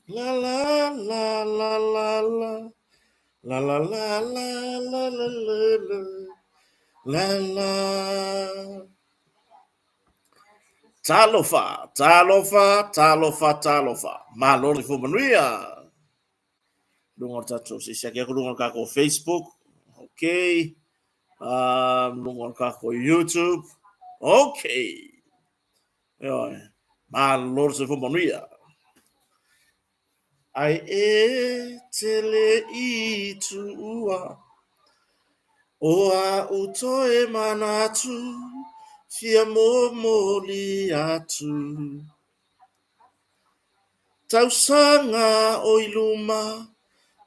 La la la la la la. La la la la la la la la la. Talofa, talofa, talofa, talofa. Malori fo manuia. Lungon tato si siya ko lungon ka ko Facebook. Okay. Lungon ka ko YouTube. Okay. Yo. Malori fo manuia. Ai e tele i tua. Oa utoe manatu. Fia momoli atu. Tausanga o iluma.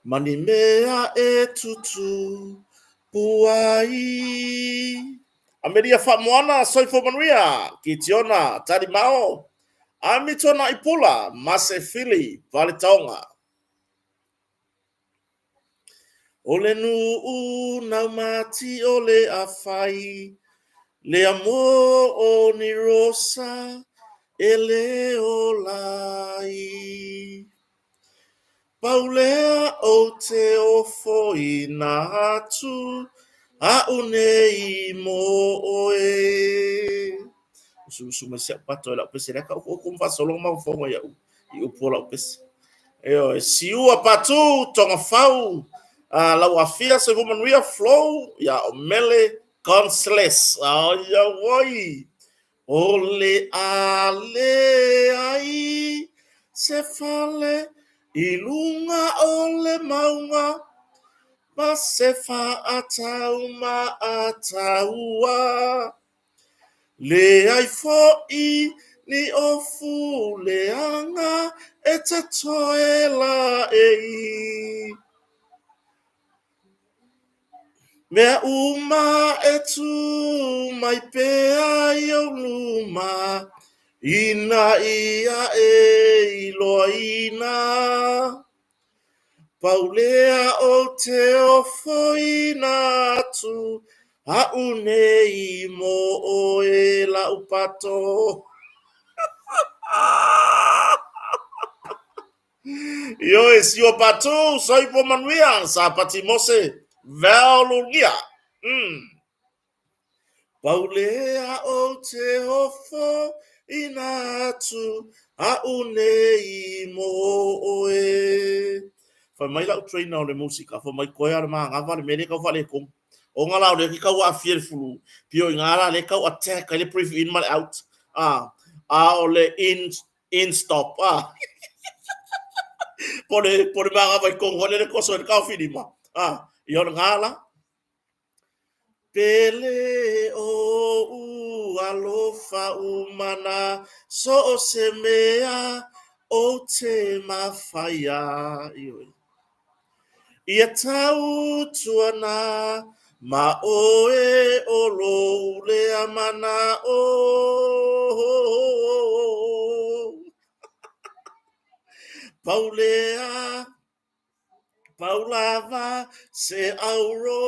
Mani mea e tutu. Puai. Ameria fa moana soifo manuia. Kitiona tari mao. Amitona ipula. Mase fili. Vale taonga. Ole nu u naumati ole afai. Le amor o ni rosa. Ele olai. Paulea o te ofo I natu. A unei mo oe. Suma se pato la pese la ka o kumfa solo ma fo ya u. I o pola pese. Si u a patu tonga fau. La wafia se woman ria flow ya o mele consles. Ya woi. Ole ale ai se fale ilunga ole maunga ma se fa atau ma ataua le ai fo I ni ofu le anga e te toela I mea uma e tu mai pea I o luma ina ia e iloina Paulea o te ofo ina atu a unei mo o e la upato Yo e si o pato soi po manuia sa pati mose veolugia Paulea o te ofo ina atu a unei mo o e fa mai la train na le música fa mai koe ar ma ngava le mele ka fa le kom o ngala le ki ka wa fiel fulu pio ngala le ka attack le brief in mal out o le in stop por ma ngava ko ngole le ko so ka finima yo ngala pele o alofa umana so o se mea o te mawhaia ia tau tuana ma oe o lo le amana o Paulea Paulava se auro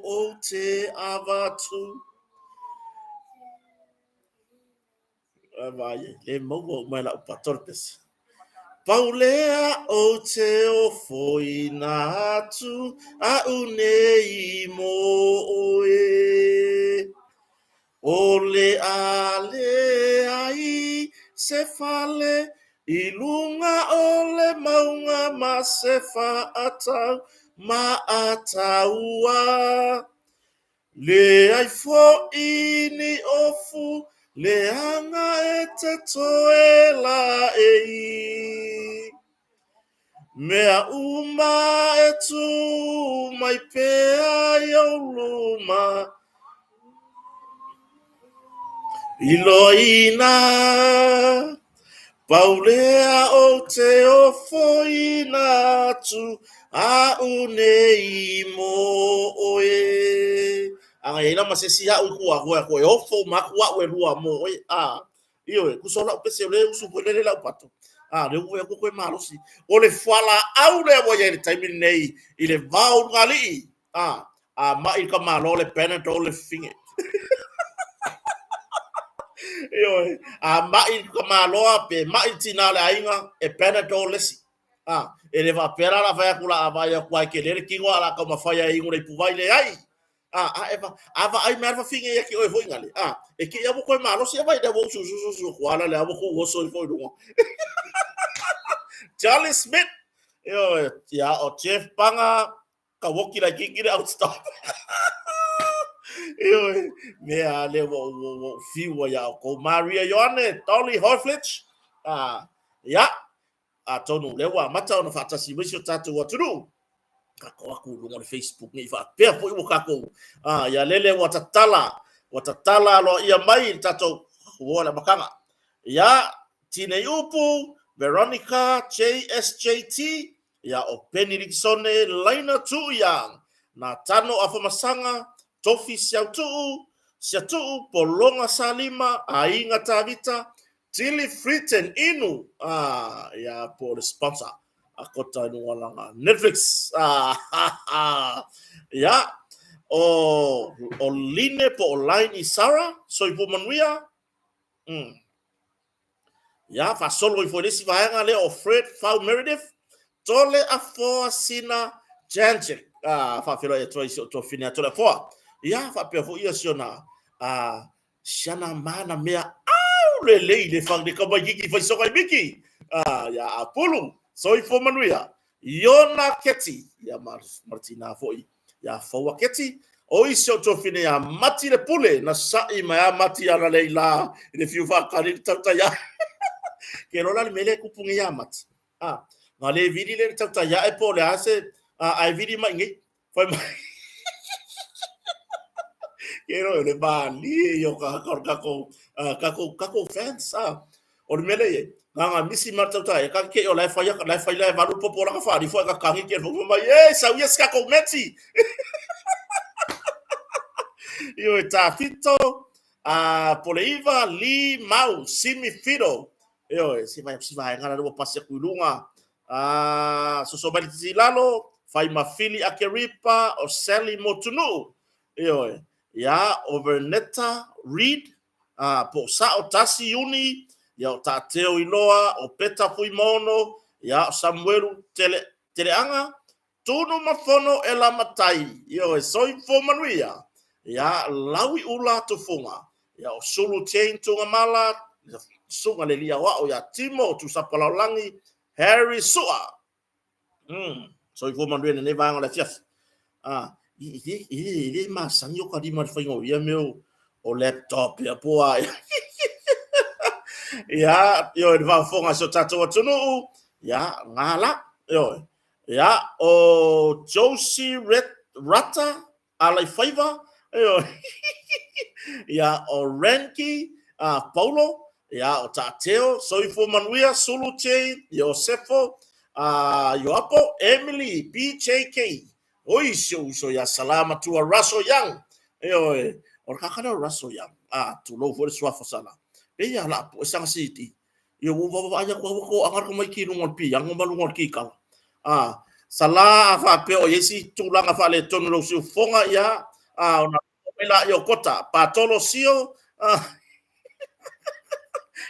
o te avatu vai le mogo mai la patorpes Paulea o te o foi natu a unei mo oe ole ale ai se fale ilunga ole maunga ma se fa atau ma ataua le ai fo ini ofu le anga e te toela mea uma e tu mai pea yo luma Iloina Paulea o te ofo ina tu a unei mo oe. Anga ina masesi ya uku a koe ofo makua ue lua mo oe. Iyo e kusola upese le usu pwelele la upato. Le uwe koe marosi. O le fala au le wa ye taimi nei. I le vau ngali. Ma i ka malo le peneto le finge. Iyo mai ka maloa pe mai tina le ainga e peneto lesi. ele va pera la vai kula vai kwa ke le ki wala ka mafaya i ngure pu vai le ai eva ava ai merva finga ya ki oi foi ngale e ki ya ko malo se vai da bo su wala le abo ko so foi do Charlie Smith yo ya o chef panga ka woki la ki ki out stop yo me a le wo fi wo ya ko Maria Yone Dolly Horflich ya tonu le wa mata ona fata si wisho tatu wa tunu kako aku lungo le Facebook ni fa pe fo iwo kako ya lele watatala lo ia mai tatu wala makanga ya tine upu Veronica JSJT ya o Benediksone Laina tu yang na tano afamasanga tofi siatu polonga salima ainga tavita Tilly Fritten inu ya po sponsor akota inu walanga Netflix ya o line po online isara so ipo manuia ya fa solo ifo desi vaanga le o Fred Fau Meredith tole afo sina Janjik fa filo ya to fina tole fo ya fa pe fo ia siona shana mana mea le fang de kama gigi fa so kai biki ya apulu so ifo manuia Yona Keti ya Martina foi ya fo Keti o iso to fina ya mati le pule na sai ma mati ana leila ile fiu fa kali tata ya ke rola mele kupungi ya mati ngale vidi le tata ya e pole ase ai vidi ma ngi foi ma kero le bali yo kako fans o mele ye nga misi matata ka ke o la fa va lu popola ka fa di fo ka kangi ke fo ma ye sa yes ka ko meti yo ta fito poleiva li mau simi fido yo si vai ngara do pase kulunga so bali lalo fai mafili akeripa o Sally Motunu yo ya overneta read po sa o tasi uni ya o tateo iloa o peta fui mono ya Samuel teleanga tunu mafono ela matai yo soi fo manuia ya lawi ula tufunga ya o sulu chain tunga mala sunga le lia wa o ya timo tu sapalalangi Harry Sua soi fo manuia ne vanga la fiaf i masang yo ka di mar faingo ya meu o laptop ya poa ya yo va fonga so tato tunu ya ngala yo ya o Josie Rata alai faiva yo ya o Renki Paulo ya o tateo soifo manuia sulu chain Yosefo Yoapo Emily BJK oi so ya salama tu raso yang yo or kakana raso yang tu lo for swafo sala ya la po sang city yo wo anya ko angar ko mai ki ngol pi yang malungol ki kal sala fa pe o yesi tu la fa le ton lo su fonga ya ona pela yo kota patolo sio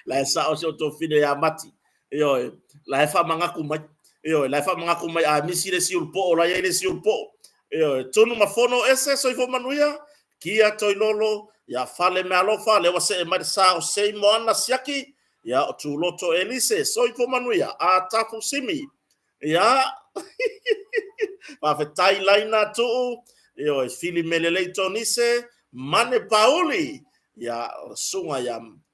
la sa o to fine ya mati yo la fa manga ku mai yo la fa manga ku mai misi le si ulpo la ye le si ulpo yo tonu mafono ese so ifo manuia kia toilolo ya fale me alofa le wase mai sa o sei moana siaki ya tu loto elise so ifo manuia tafu simi ya pa fe tailaina tu yo fili melele tonise mane pauli ya sunga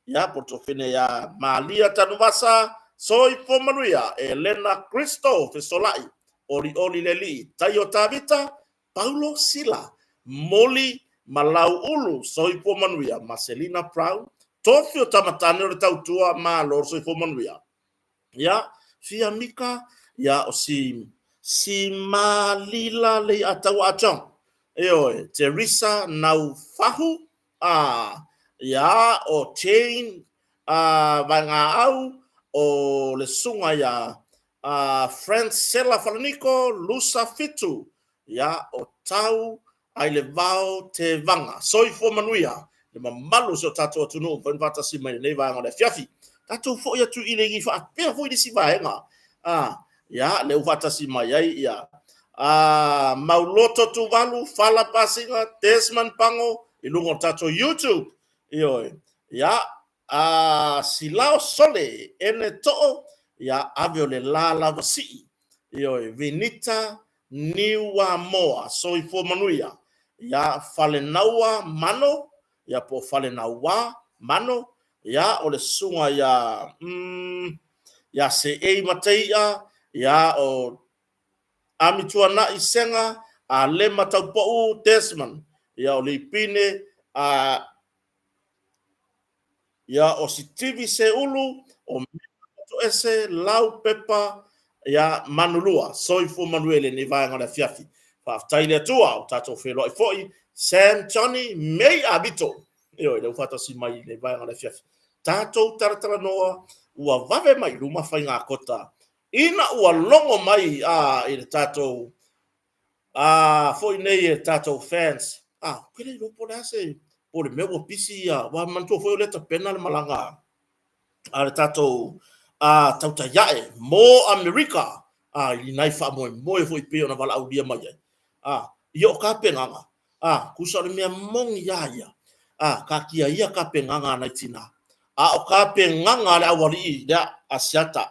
ya portofine ya malia tanuvasa so ifo manuia Elena Cristo fesolai oli leli tayo tabita Paulo Sila Moli Malau Ulu so ifo manuia Marcelina Proud tofio tamatane o tautua ma lor so ifo manuia ya fia mika ya o si malila le atau atong Teresa Naufahu ya o chain vanga au o le sunga ya Francela Falnico Lusa Fitu ya o tau ai le vau te vanga soi fo manuia le mamalu so tato tunu pen vata si mai le vanga le fiafi tato fo ya tu ile gi fa pe fo di si vaenga ya le ufata si mai ai ya mauloto tuvalu fala pasinga Desmond Pango ilungo tato YouTube iyo ya silao sole ene to ya avio le lala vasi iyo vinita niwa moa so ifo manuia ya fale naua mano ya po fale naua mano ya ole sunga ya se ei mateia ya o amitua na isenga a le mataupo Desmond ya o le pine ya o si TV se ulu o ese lau pepa ya manulua soifo manuele ni vai ngana fiafi fa taile tua o tato felo i foi Sam Johnny mei abito yo le fata si mai le vai ngana fiafi tato taratara noa ua vave mai luma fai ngā kota ina ua longo mai i le tato foi nei e tato fans kile lo pole ase pole me wo pisi wa manto foi le ta penal malanga le tato tauta yae mo America i nai fa mo foi pe ona vala audia mai yo ka penganga kusa le mea mong yaya ka kia ia ka penganga na tina o ka penganga le awari da asiata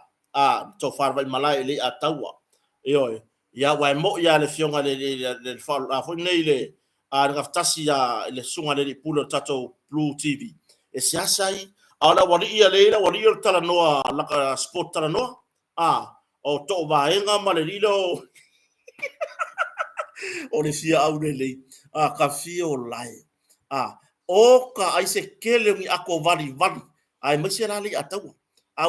to farva malai le atawa yo ya wa mo ya le fionga le fa foi nei le ngaftasi ya le sunga le pulo tato Blue TV e siasai ala wali ia leila wali ia tala noa laka sport tala noa o to vaenga malelilo o le fia au le ka fia o lai o ka aise kele mi ako vali ai mesi ali atawa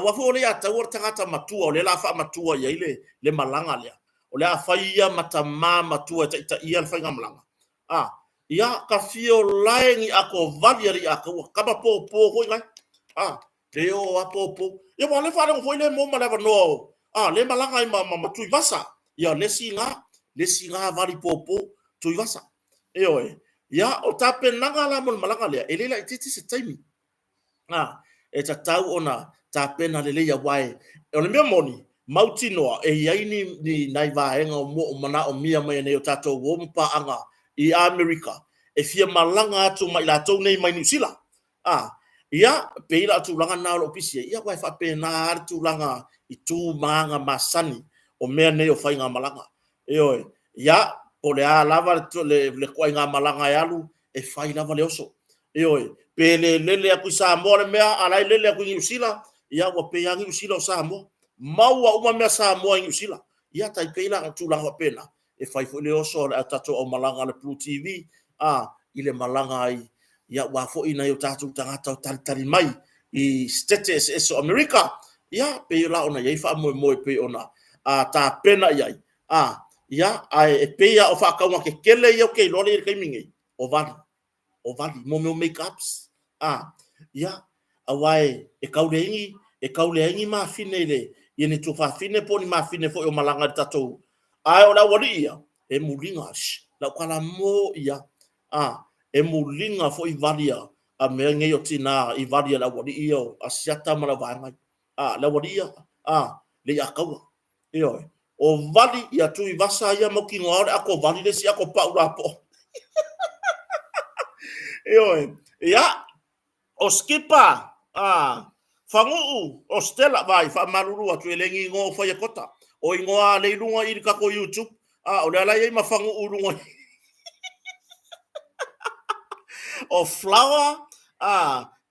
wa fo le atawa tangata matua o le la fa matua ia ile le malanga le o le afaia matama matua ta ia fa ngamlanga ia ka fia o lai ni ako vali ali ako kaba po ho ngai Teo apopo. Ia wale whare foi le mo malewa no. Le malanga i ma tui vasa. Ia le singa vari popo tui vasa. Ia o tape nanga la mo malanga lea. Ele la ititi se taimi. E ta tau ona tape na lele ya wae. O le mea moni. Mauti noa e iai ni nai vaenga o mo o mana o mia mai nei o tatou o mpa anga i Amerika. E fia malanga atu mai la tau nei mai New Zealand. Ia peila tu langa na lo pisia ia vai fa pena tu langa i tu manga masani o mea nei o fai nga malanga ia po le lava le kwai nga malanga yalu e fai lava le oso pele lele aku sa mo le mea alai lele aku usila ia wa pe yang usila o sa mo mau wa uma mea sa mo in usila ia tai peila tu langa pena e fai fo le oso le tato o malanga le Blue TV ile malanga ai ia wa fo ina yo tatu tangata tali mai i status eso America ia pe la ona ia fa mo pe ona ta pena ia ia e pe ia o fa ka wa ke kele yo ke lo le ke mingi o vali mo makeups ia awai e kaulengi ma fine le ye ni tu fa fine po ni ma fine fo o malanga tatu o la wali ia e mulingas la kala mo ia e mulinga fo i valia a mea ngai o tina i valia la wadi iyo a siata mara vanga la wadi ia le ia kaua o vali ia tu i vasa ia mo ki ngore ako vali le si ako paura po ia o skipa fangu o stela vai fa maruru atu elengi ngo fa yakota o ingoa le lunga i ka ko YouTube o le ala ia ma fangu ulunga o flower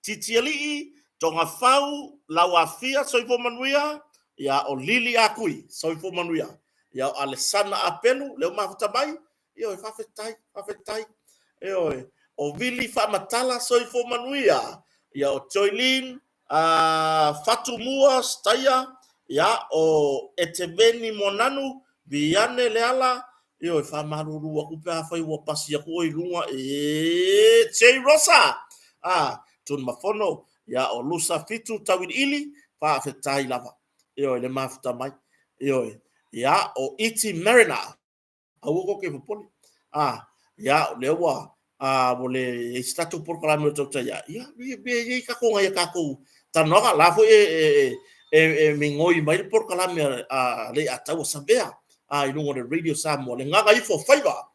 titiali tonga fau lawafia soifo manuia ya o lili akui soifo manuia ya Alessandra apelu le mafuta bai fa fetai o vili fa matala soifo manuia ya o Joylin Fatumua staya ya o Etebeni Monanu Biane Leala fa maruru aku pe fa i pasi aku i lunga Chei Rosa tun mafono ya o lusa fitu tawin ili fa fetai lava le mafuta mai ya o Iti Marina awoko ke popoli ya lewa bole statu por kala mo tota ya be ka ko ngai ka ko tanoga la fo mingoi mai por kalame le atau sabea I lungo de radio Samoa le nganga I for favor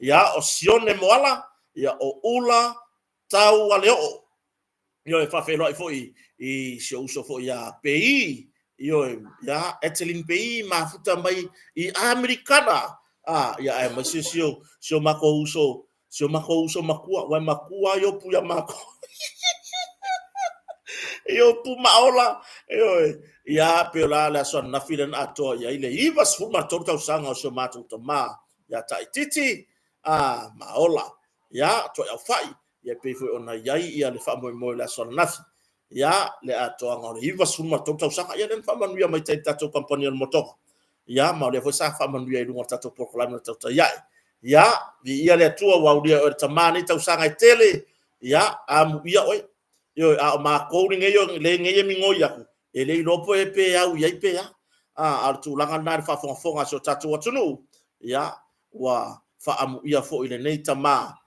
ya o sione moala ya o ula tau ale o yo fa fe lo foi I se uso foi ya PI yo ya etelin PI mafuta mai I americana ya ai sio mako uso makua wa makua yo pu ya mako yo pu maola yo ya pe la son na filen ato ya ile ivas fuma tota sanga so matu tama ya tai titi maola ya to ya fai ya pe fo ona yai ya le famo mo la son nafi ya le ato anga ivas fuma tota sanga ya den fama ya mai tai tato company moto ya ma le fo sa fama ya lunga tato proclaim tota ya vi ya le tua wa dia tamani tau sanga tele ya ya oi yo ma ko nge yo le nge mi ngo ya ele no po pe ya u ya pe ya al tu langa na fa fonga so tatu watunu ya wa fa amu ya fo ile nei tama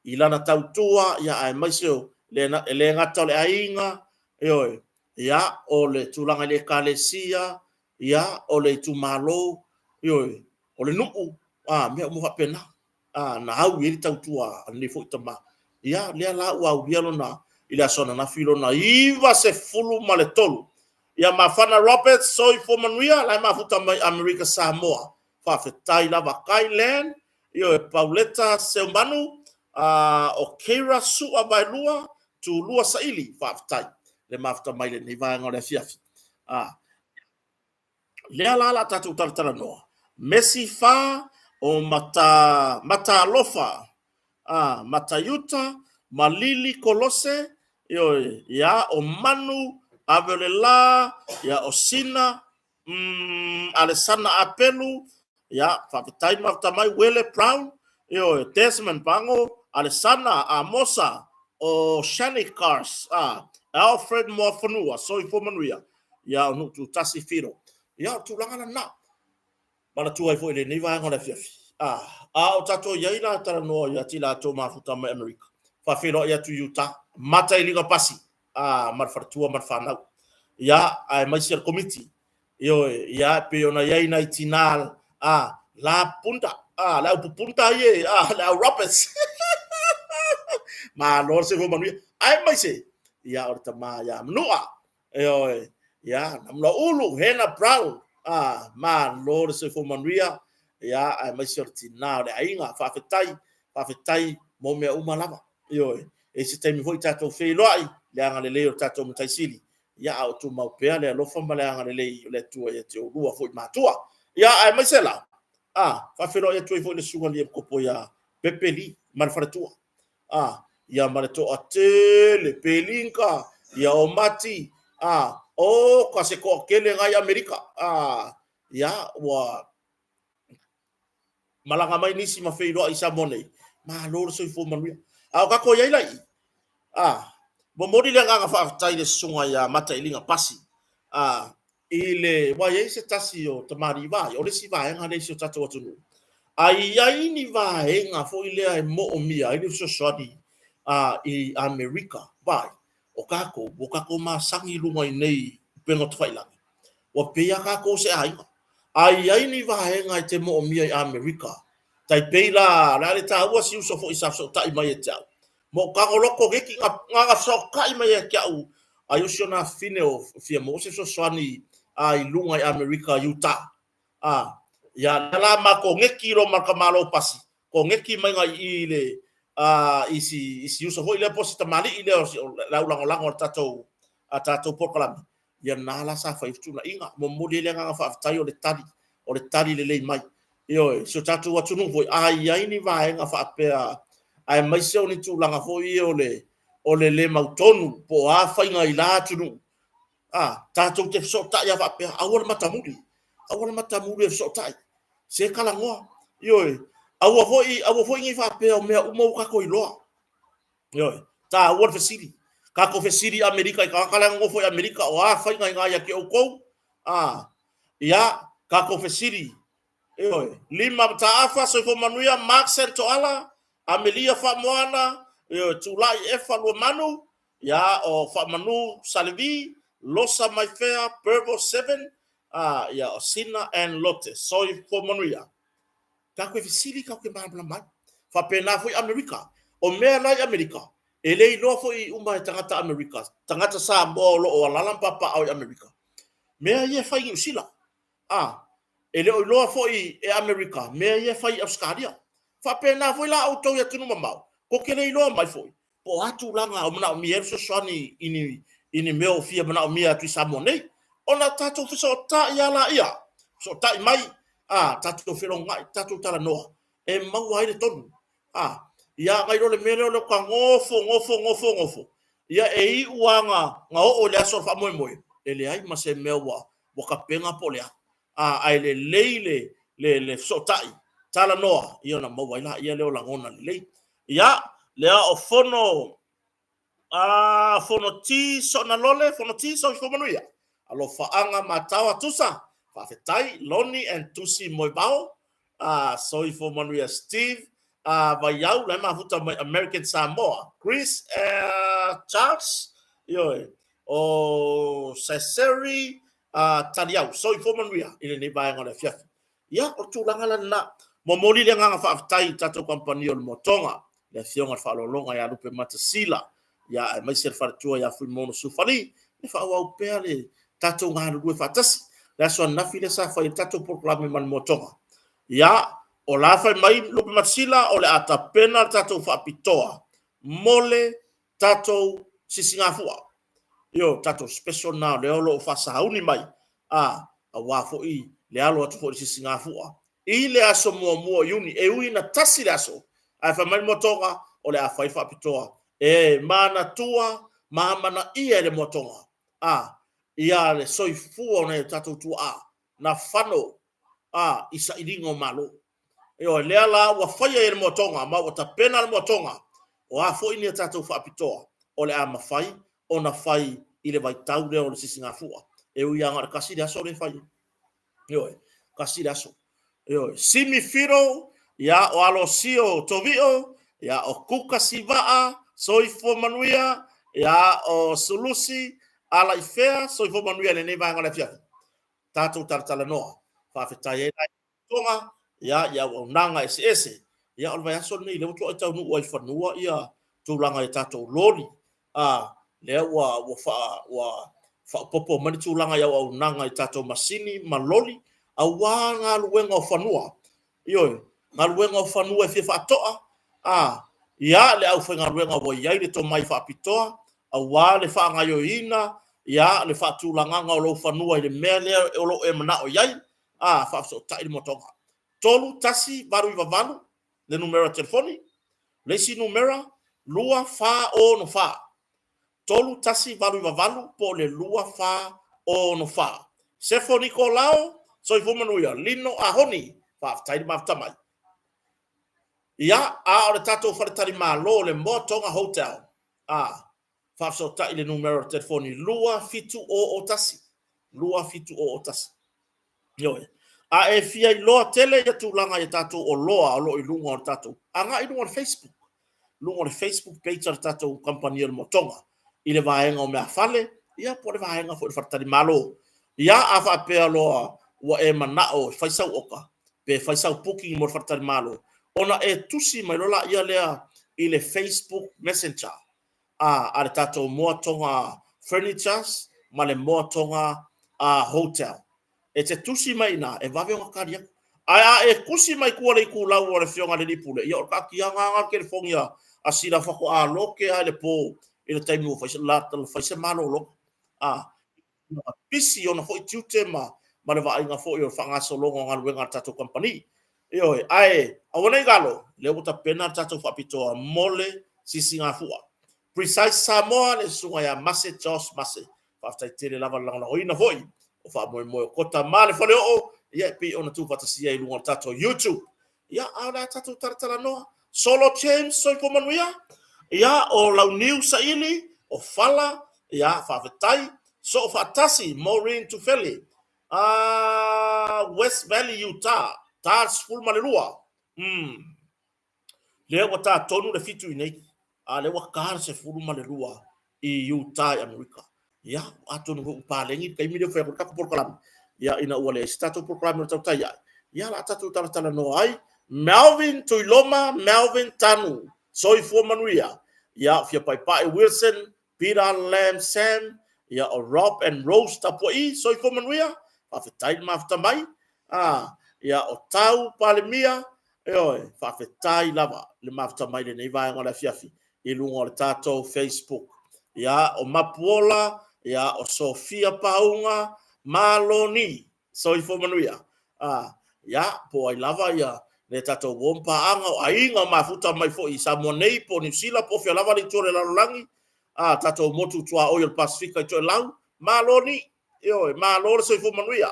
ilana tau tua ya ai mai so le ngata le ainga yo ya o le tu langa le kalesia ya o le tu malo yo o le nu me mo fa pena na au ile tau tua ni fo tama ya le la wa u na ila sona na filo na iva se fulu maletolu ya mafana Robert soi for manuia la mafuta mai America Samoa fa fetai la Kailand yo Pauleta Sembanu o Keira su abailua tu lua saili fa fetai le mafuta mai le niva ngore fiafi le la tatu tartara no Messi fa o mata lofa matayuta malili kolose yo ya o manu avelela ya osina alessana apelu ya fakitai maftamai wele brown yo Desmond Bango alessana amosa o shani cars Alfred Morfanua so ifomanuia ya no tu tasifiro ya tu langana na mana tu ai foi le ni va ngona fiafi o tato yaina tara no ya tila to mafuta mai America fa filo ya tu Utah mata iliga pasi marfartua marfana ya ai mai sir committee yo ya pe ona yaina itinal la punta la punta ye la Roberts ma lor se vo manu ai mai se ya orta ma ya mnua yo ya namlo ulu hena brown ma lor se vo manuia ya ai mai sorti na le ainga fa fetai mo me uma lava yo e se temi foi tato fe loi le anga le leo tato mtaisili ya au tu mau pe le lo famba le anga le tua ya te lua foi matua ya ai mai sela fa fe loi tu foi le suga le kopo ya pepeli man fartua ya maleto ate le pelinka ya o mati o kase ko kele ngai Amerika ya wa malanga mai nisi ma fei lo isa mone ma lor so fo manuia ka ko yai lai bo modi le nga fa tai le sunga ya mata ilinga pasi ile wa yai se tasi o tamari va o le si va nga le so tato watunu ai ni va nga fo ile ai mo o mia ile so sodi I America vai o kako ma sangi lunga nei pengo tfaila o pe ya kako se ai ni va nga te mo o mia I America tai peila la le ta wa si so fo isa so tai mai ta mo ka ko loko ke nga so kai mai ka u ayo so na fine o fia mo se so swani ai lunga I America Utah ya la ma ko ngeki ro ma kamalo pasi ko ngeki mai nga ile isi uso ho ile posta mali ile la ulang tato pokalam ya nala sa fa itu na inga mo modele nga fa tayo le tali le mai yo so tato watu no foi ai ni va nga fa pe ai mai se oni tu langa foi ole le mautonu po a fa nga ila tu no tato te so ta ya fa pe awol matamuli so ta se kala ngo yo awa foi ngi fa pe o me mo ka ko ilo yo ta wor fasili ka ko fasili America ka kala ngo foi America o fa nga ya ke o ko ya ka ko fasili yo lima ta afa so fo manuia max to ala amelia fa moana yo tulai e fa lo manu ya o fa manu salvi Losa Mai Fea, Purple 7, ya Osina and Lotte, Soi for Manuia. Kako fisili kako mbala mai. Fa pena foi America. O mea lai America. Ele no foi uma tangata America. Tangata sa mo lo o lalam papa au America. Mea ye fai usila. Ele o loa foi e America. Mea ye fai Australia. Fa pena foi la auto ya tunu mamau. Ko kele loa mai foi. Po atu langa o mana o mier so swani ini meo fia mana o mia tu samone. Ona tato fiso ta ya la ia. So ta mai tato fero ngai tato tala noa e mau ai le tonu ia ngai le mere le ka ngofo ia e I uanga nga o le aso fa moi ele ai ma se mewa wa ka penga polea ai le leile le sotai tala noa ia na mau ai la ia le o langona le ia le o fono fono ti so na lole fono ti so fo manuia alo faanga matawa tusa Fafetai, Lonnie and Tusi Moibao, sorry for Maria Steve, Vayau, Lema Huta American Samoa, Chris, Charles, Cesari, Tadiau, sorry for Maria, in the Nibang on the Fiat. Ya, o Tulangala na, Momoli Langa Faftai, Tato Company on Motonga, the Fiona Falolonga, Yalupe Matasila, ya, myself Fatua, Yafumono Sufari, if I will pay Tato Gan with Fatasi. That's one nafile sa fa tato proclame man motonga. Ya o la fa mai lupe matsila o le ata pena tato fa pitoa. Mole tato sisingafua. Yo tato special now le olo fa sauni mai. A wafo I le alo atu fo sisingafua. I le aso mo yuni e ui na tasi le aso. Ai fa mai motonga o le afa fa pitoa. E mana tua mana ia le motonga. Ia le soifua na tatou tua na fano isa iringo malo e le ala wa faia e motonga ma o tapena le motonga o fo ini tatou fa pitoa o le ama fai ona fai ile vai tau le o le sisinga fua e u yanga kasi le aso le fai kasi le aso simi firo ya o alosio tovio ya o kuka sivaa soifo manuia ya o sulusi ala ifea so ifo manuia le nei vanga le fia tatou tartala noa fa fetai ai tonga ya o nanga ese ya o vai aso nei le to tau nu o fanua ia tulanga e tatou loli le wa popo mani tulanga ya o nanga e tatou masini maloli a wanga luenga o fanua ngaluenga o fanua e fa toa ya le au fenga luenga o ia le to mai fa pitoa a le fa ngayo ina ya le fa tulanga o lo fanua le mele o lo e mana o yai fa so tai motonga tolu tasi baru i vavalu le numero telefoni le si numero lua fa o no fa tolu tasi baru i vavalu po le lua fa o no fa se foni ko lao so i fomanuia lino a honi fa tai maftamai ya o le tato fa tari malo le motonga hotel fa so ta ile numero telefoni lua fitu o otasi e fia I loa tele ya tulanga ya tato o loa o lo I lunga o tato anga I lunga on Facebook lunga on Facebook page o tato company o motonga ile vaenga o mea fale ia po le vaenga fo fatari malo ia afa pe loa wa e manao faisau oka pe faisau puki mo fatari malo ona e tusi mai lola ia lea ile Facebook Messenger ale tatou moatonga furnitures ma le moatonga hotel e te tusi mai na e vave o karia e kusi mai kua le kulau o le fionga le lipule ia o ka kianga ke le fongia a sila fako loke a le po i le taimi o faisa lata le faisa malo lo pisi ona foi tiute ma le vainga foi o fangaso longo ngal wenga tatou company a wona galo le uta pena tatou fapitoa mole sisinga fua Precise Samoa le sunga ya mase Josh mase faftai tele lava langa hoina hoi o fa mo kota male fale o ia pi ona tu fatasia I lunga tato YouTube ia ala tato tartala no solo change so ko manuia ia o lau new saili o fala ia faftai so fatasi Maureen to Philly West Valley Utah tas full malelua le o ta tonu le fitu nei le wa kar se furu ma le rua I Utah America ya atun ko palengi kay mi de fe ka por kalam ya ina wale stato por kalam ta ya ya la tatu tala no ai Melvin Tuiloma Melvin Tanu soi for Manuia ya fia pai Wilson Peter Lam Sam ya Rob and Rose tapoi soi for Manuia fa fetai mafta mai ya o tau palemia yo fa fetai lava le mafta mai le nei vai ngona fiafi i lungo le tato Facebook ya o mapuola ya o Sofia Paunga Maloni soi for Manuia ya po ai lava ya le tato wompa anga o ainga mafuta mai fo i Samonei po New Zealand po fia lava le tore la langi tato motu tua oil Pacifica to lau Maloni yo malor soi for Manuia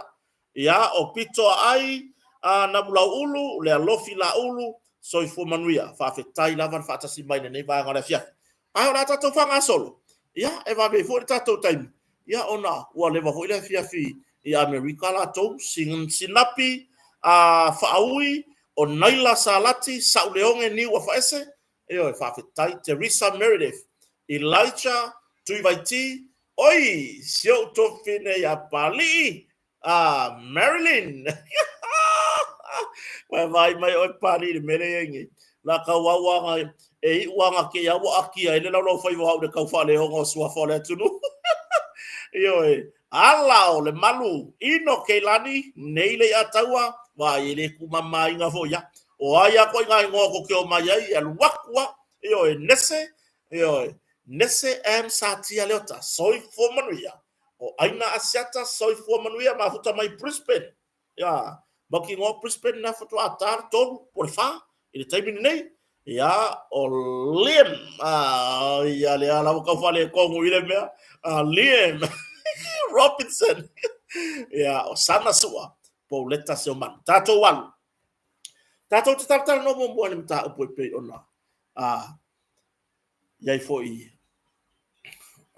ya o pito ai na bulau ulu le alofi la ulu soi for Manuia fa fetai lava fa tasi mai nei va ngala fia ora tato fanga solo ya e va be fo tato time ya ona wa le va fo ile fia fi i America la to sinapi faaui o Naila Salati Sauleonge ni wa faese e fa fetai Teresa Meredith Elijah Tuivaiti oi sio to fine ya pali Marilyn vai mai o pari de merengue la ka wa e wanga ke ya wa aki ai le lo fai wa de ka fa le ho so fa le tunu yo ala o le malu ino ke lani nei le atawa wa ile ku mama inga fo ya o aya ko inga ngo ko ke o mai ai al wakwa yo nese am satia leota soi for Manuia o aina asiata soi for Manuia ma futa mai Brisbane ya baki ngo Brisbane na futu atar tolu por fa ile time nei ya o Liam ya le ala ko fa le ko ile me Liam Robinson ya o sana sua po leta se man tato wan tato tatal no mo mo mta po pe ona yai foi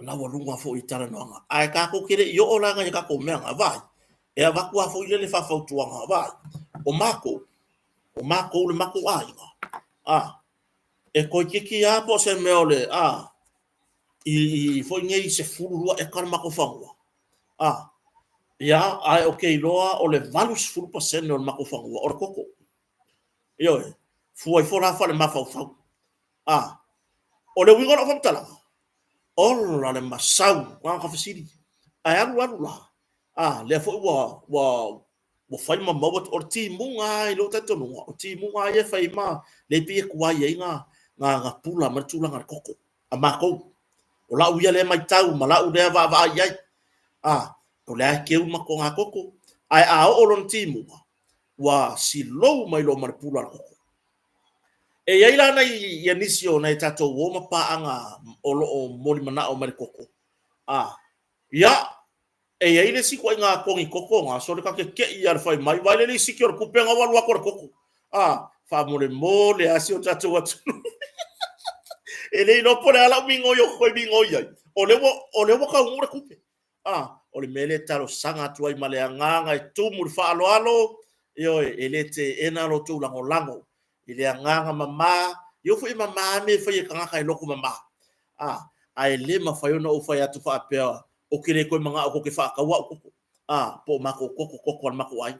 la walunga fo itala no ai ka ko kire yo ola nga ka ko menga vai e va ku fo ile le fa fo tuanga vai o mako le mako ai e ko kiki a po se meole i fo ngai se fulu e kan mako fango ya ai okay loa o le valus fulu po se no mako fango o koko yo fu ai fo la fa le mafa fa o le wingo no fa tala Ola le masau wa ka fasiri ai alu la le fo wa fai ma mo o ti munga i lo tato no o ti munga e fai ma le pi ku ai nga pula ma tula nga koko a mako o la uia le mai tau ma la u le va ai o le ke u ma ko nga koko ai o lon ti munga wa si lo mai lo ma pula koko e ia ila nei ia nisio nei tato wo ma pa anga o moli mana o mai koko ia e ia ile si ko nga kongi koko nga so ka ke ia fai mai vai le si ko ku penga wa ko koko fa mole asio tato wa ele no pone ala mingo yo ko mingo ia o le wo ka ngure ku o le mele talo sanga tu ai male anga e tu mu fa alo yo ele te ena lo tu lango ile nganga mama yo fu mama me fa ye kanga kai loko mama ai le ma fa yo no fa ya tu fa pe o kire ko manga o ke fa ka wa ko po ma ko ma ko ai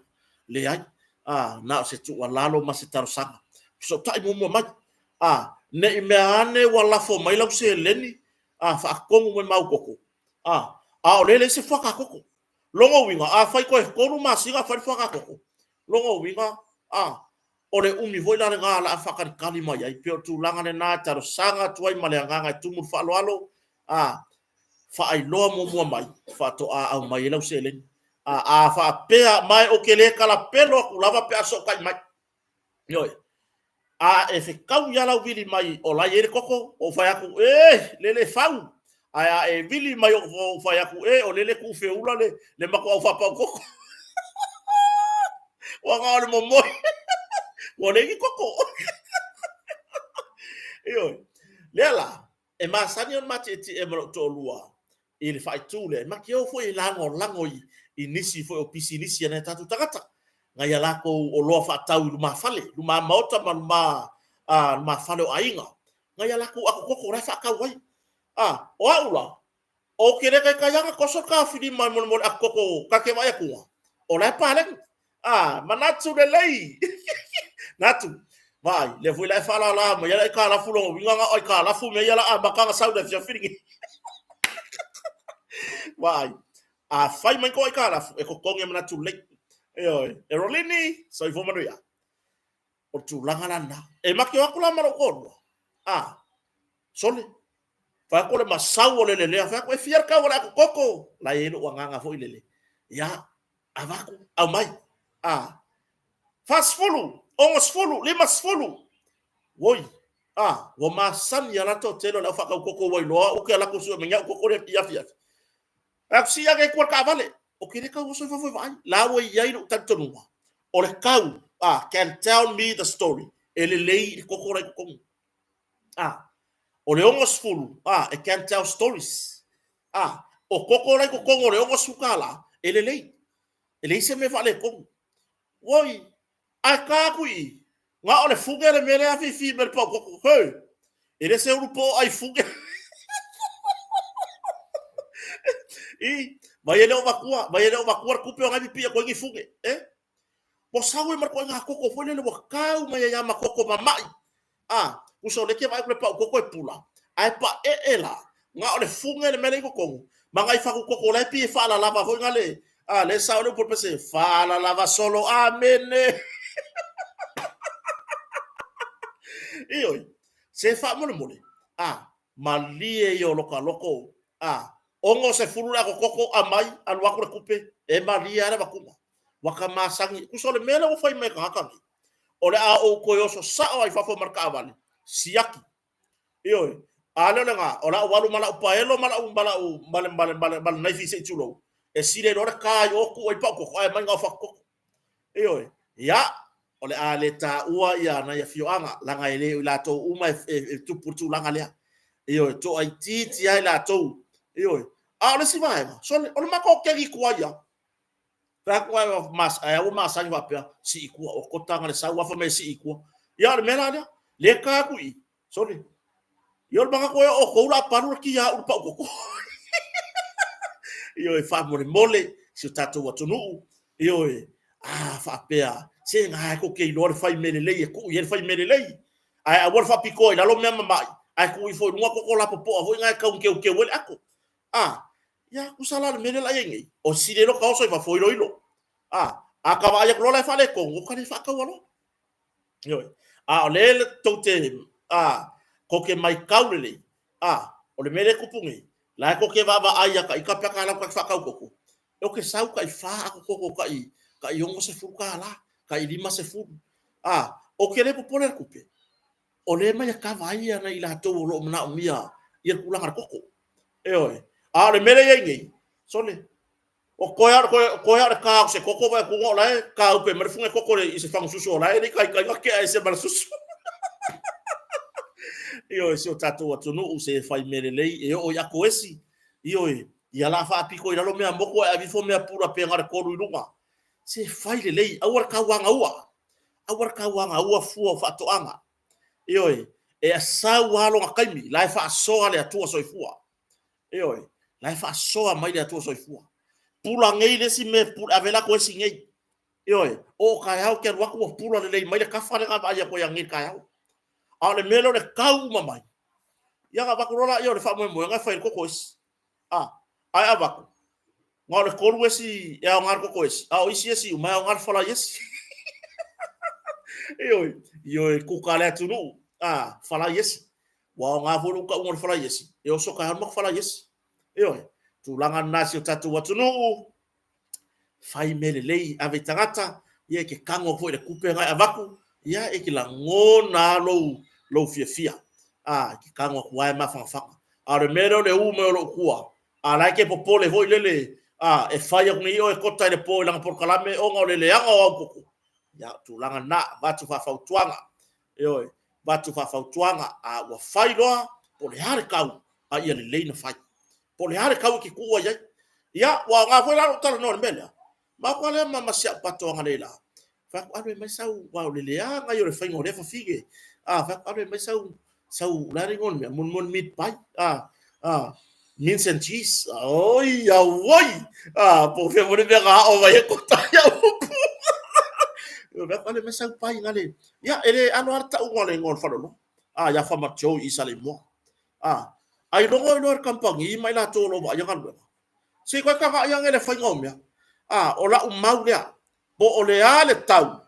le ai na se tu wala lo ma se tar sanga so tai mo ma ne me ane wala fo mai la se leni fa ko mo ma ko o le se fa ka ko longo winga fa ko no ma singa fa ka ko longo winga o le umi voi la nga la fakar kalima ya i peo tu langa ne na taro sanga tuai male nga tu mu fa lo fa ai lo mo mai fa to au mai la uselen fa pe mai o kele kala pelo ku lava pe so kai mai yo e fe kau ya la vili mai o la yere koko o fa ya ku lele fau e vili mai o fa ya ku o lele ku fe ula le mako fa pa koko wa nga le mo Wole koko. Yo. Lela. E ma sani on mate ti e mo to lua. Il fai tule. Ma ke o foi lango i nisi foi o pisi nisi na tatu takata. Nga ya lako o loa fa tau lu ma fale, lu ma maota ma ma fale o ainga. Nga ya lako ako koko ra fa ka wai. O aula. o kere kai kayanga koso ka fili man mon akoko ka ke mai ku o la palen manatu de lei natu vai le foi la fala la ma ya ka la fulo winga o ka la fu me ya la bakanga sauda fia fili vai fai man ko ka la e ko konge manatu lei e rolini so i fo manu ya o tu langa lana e maki wa kula maro ko sole fa ko le masau le le fa ko fier ka wala ko koko la yelo wanga fo ile ya avaku au mai fast fulu ongos fulu limas fulu woi wo masan ya la to telo la fa ko koko woi lo o ke la ko su menya koko le ya fia aksi ya ke ko ka vale o ke ka wo so fa vai la wo ya ino tanto no o le kau can tell me the story ele lei koko re ko o le ongos fulu it can tell stories o koko re ko o le ongos sukala ele lei se me vale ko woi ai ka kui nga ole fuge le mele afi fi ber po ko he ele se grupo ai fuge vai ele o vakua kupe o ngai pia ko ngi fuge po sawe mar ko nga koko foi le wakau mai ya makoko mamai uso le ke vai ko pa koko e pula ai pa ela nga ole fuge le mele ko ko mangai fa ko koko le pi fa la lava foi ngale le sa ole por pese fa la lava solo amene Io, se fa mole mole. Malie yo loko. Ongo se furula ko koko amai al wakure kupe e malia ra bakuma. Waka masangi kusole mele o fai me ka Ole o koyoso sa o fa fo marka avale. Siaki. Io, ale nga ola walu mala upaelo mala nai fi se chulo. E sire ora ka yo ku e pa ko ai manga fa ko. Io, ya ole ale ta ua ia na ia fioanga langa ele la to uma tu putu langa lea io to ai titi ai la to io ole si vai so ole mako ke ki kuaya ta kwa mas ai o mas ai va pe si ku o kotanga le sa wa fa me si ku ia le mena le ka ku i so le io banga ko o ko la panu ki ya u pa ko io e fa mole si tato wa tunu io fa pea se nga ko ke lor fai melele e ku ye fai melele ai a wor fa piko ina lo me mai ai ku fo nwa ko la popo vo nga ka ke wel ako ya ku sala melele ai ngi o si de lo ka so fa fo ilo a ka va ya ko la fa le ko ka ni fa ka walo yo le to te ko ke mai kaulele o le mele ku pungi la ko ke va ai ka ka pa ka la ka fa ka ko o ke sau ka fa ko ka yongo se fuka la ka ilima se fu o kele po poler kupe o le mai ka vai ana ila to lo mna mia ia kula ngar koko oi le mele yengi sole o koyar ka se koko va ku la ka upe mer funga koko le se fang susu la ni kai ke se mar susu io se o tato atu no se fai mele lei o ya ko esi io ia la fa piko ila lo mea moko a vi fo mea pura pe ngar ko ruinga se fai le lei awar ka wanga ua fu fa to anga oi e sa walo ngakaimi la fa so ale atu so ifua oi la fa so mai le atu so ifua pula ngei le si me pula avela ko si ngei oi o ka hau ke wa ko pula le lei mai le ka fa le ga ya ko yang ngi ka hau ale melo le kau mamai ya ga ba ko la le fa mo nga fa ko is ai abaku ngol ko wesi ya ngar ko is o isi ma ngar fala yes io ku kala tunu fala yes wa nga volu ka ngol fala yes e so ka mo fala yes tu langa nasi tatu watunu fai mele lei ave tangata ye ke kango fo le kupe nga avaku ya e ki la ngona lo fia ki kango kwa ma fa are mero le u me lo kwa ala ke popole vo lele e fai ni o e kota le po langa por kalame o ngole le anga o kuku ya tu langa na batu fa fautuanga batu fa fautuanga wa fai loa po le hare kau ia le leina fai po le hare kau ki kuwa ya wa nga foi la tala no mele ma ko le mama sia pato nga lela fa ko ave mai sau wa le le nga yo le fai ngore fa fige fa ko ave mai sau la ringon me mon mit pai Mince and cheese. Oi, awoi. Po fe mo le ga o vai ko ta ya upu. Yo ba le mesa pai ngale. Ya ele anu arta u ngole ngol fa no. Ya fa ma cho i sale mo. Ai no ngol kampang i mai la to lo ba ya kan. Si ko ka ga yang ele fa ngom ya. O la u mau ya. Bo o le ale tau.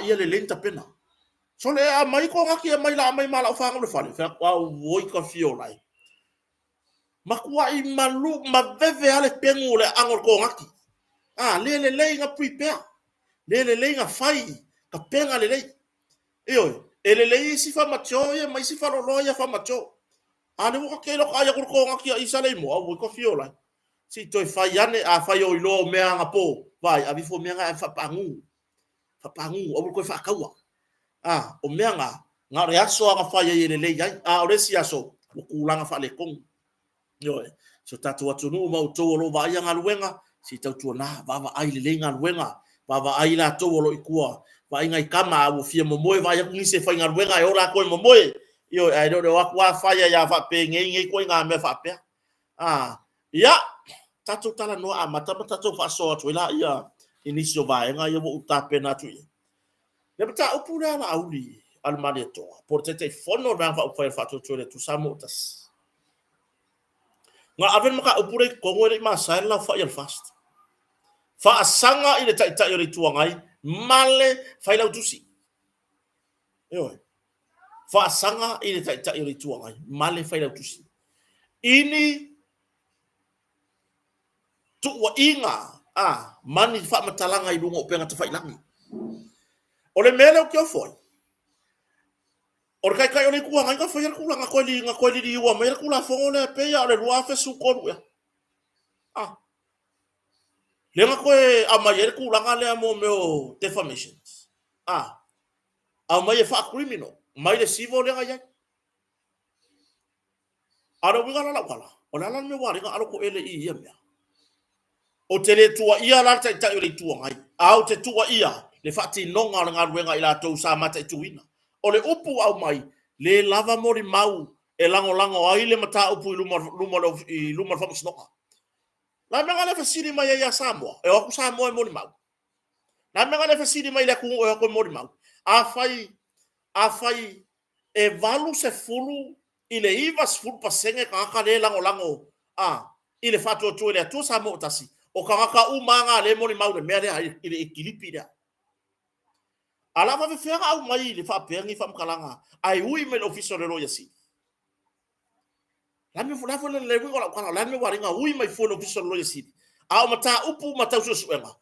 Ia le lenta pena. So le mai ko ngaki mai la mai mala fa ngol fa le. Fa woi ka fio lai. Makua i malu maveve ale pengu le angol ko ngaki. Le nga prepare. Le nga fai. Ka penga le. Iyo, le si fa macho ye mai si fa lo ya fa macho. Ane mo ka kelo kaya ko ngaki isa le mo awu ko fiola. Si toi fai ane fai o ilo me anga po. Vai, abi fo me anga fa pangu. Fa pangu awu ko fa kawa. O me anga nga reaso anga fai ye le yai. O le si aso. Ku langa fa le kong. Yo, so tatu atu no mau to lo va yang alwenga si tatu na va ai le lenga alwenga va ai la to lo ikua va inga kama u fia mo moe va ya ni se fa inga alwenga e ora ko mo moe yo ai do wa fa ya fa pe nge ko inga me fa pe ya tatu tala no a mata tatu fa so to la ya inisio va inga yo uta pe na tu le bata upura la auli almane to por tete fono va fa to le tu samotas nga aven maka upure kongo le masail la fa yal fast fa asanga ile ta yori tuangai male fa ila utusi yo fa asanga ile ta yori tuangai male fa ila utusi ini tu wa inga mani fa matalanga i lungo penga ta fa ilangi ole mele o kyo foi or kai ole ku nga fa yal ku nga ko li wa mele ku la fo le pe ya le lua fe su ko ya lenga koe a mai e ku langa le mo meu defamations. A mai e fa criminal. Mai le civil lenga ya. Aro winga la wala. Ona la me wari nga aro ko ele I ya mea. O tele tua ia la ta ta ile tua ngai. Au te tua ia le fati nonga nga wenga ila to sa mata tuina. O le upu au mai le lava mori mau e lango lango ai le mata upu luma fa snoka. La me ngale fa siri mai ya Samoa. E o ku Samoa e mori mau. Na me ngale fa siri mai le ku o ko mori mau. A fai e valu se fulu ile ivas fulu pasenge kaka le lango lango ile fatu tu ile tu sa mo tasi o kaka umanga le moni mau le mere ile ekilipi da ala va fe au mai ile fa pengi fa mkalanga ai ui men official le loya si la me fula fula le wi wala kana la me waringa ui mai fo official loya si a mata upu mata usu suenga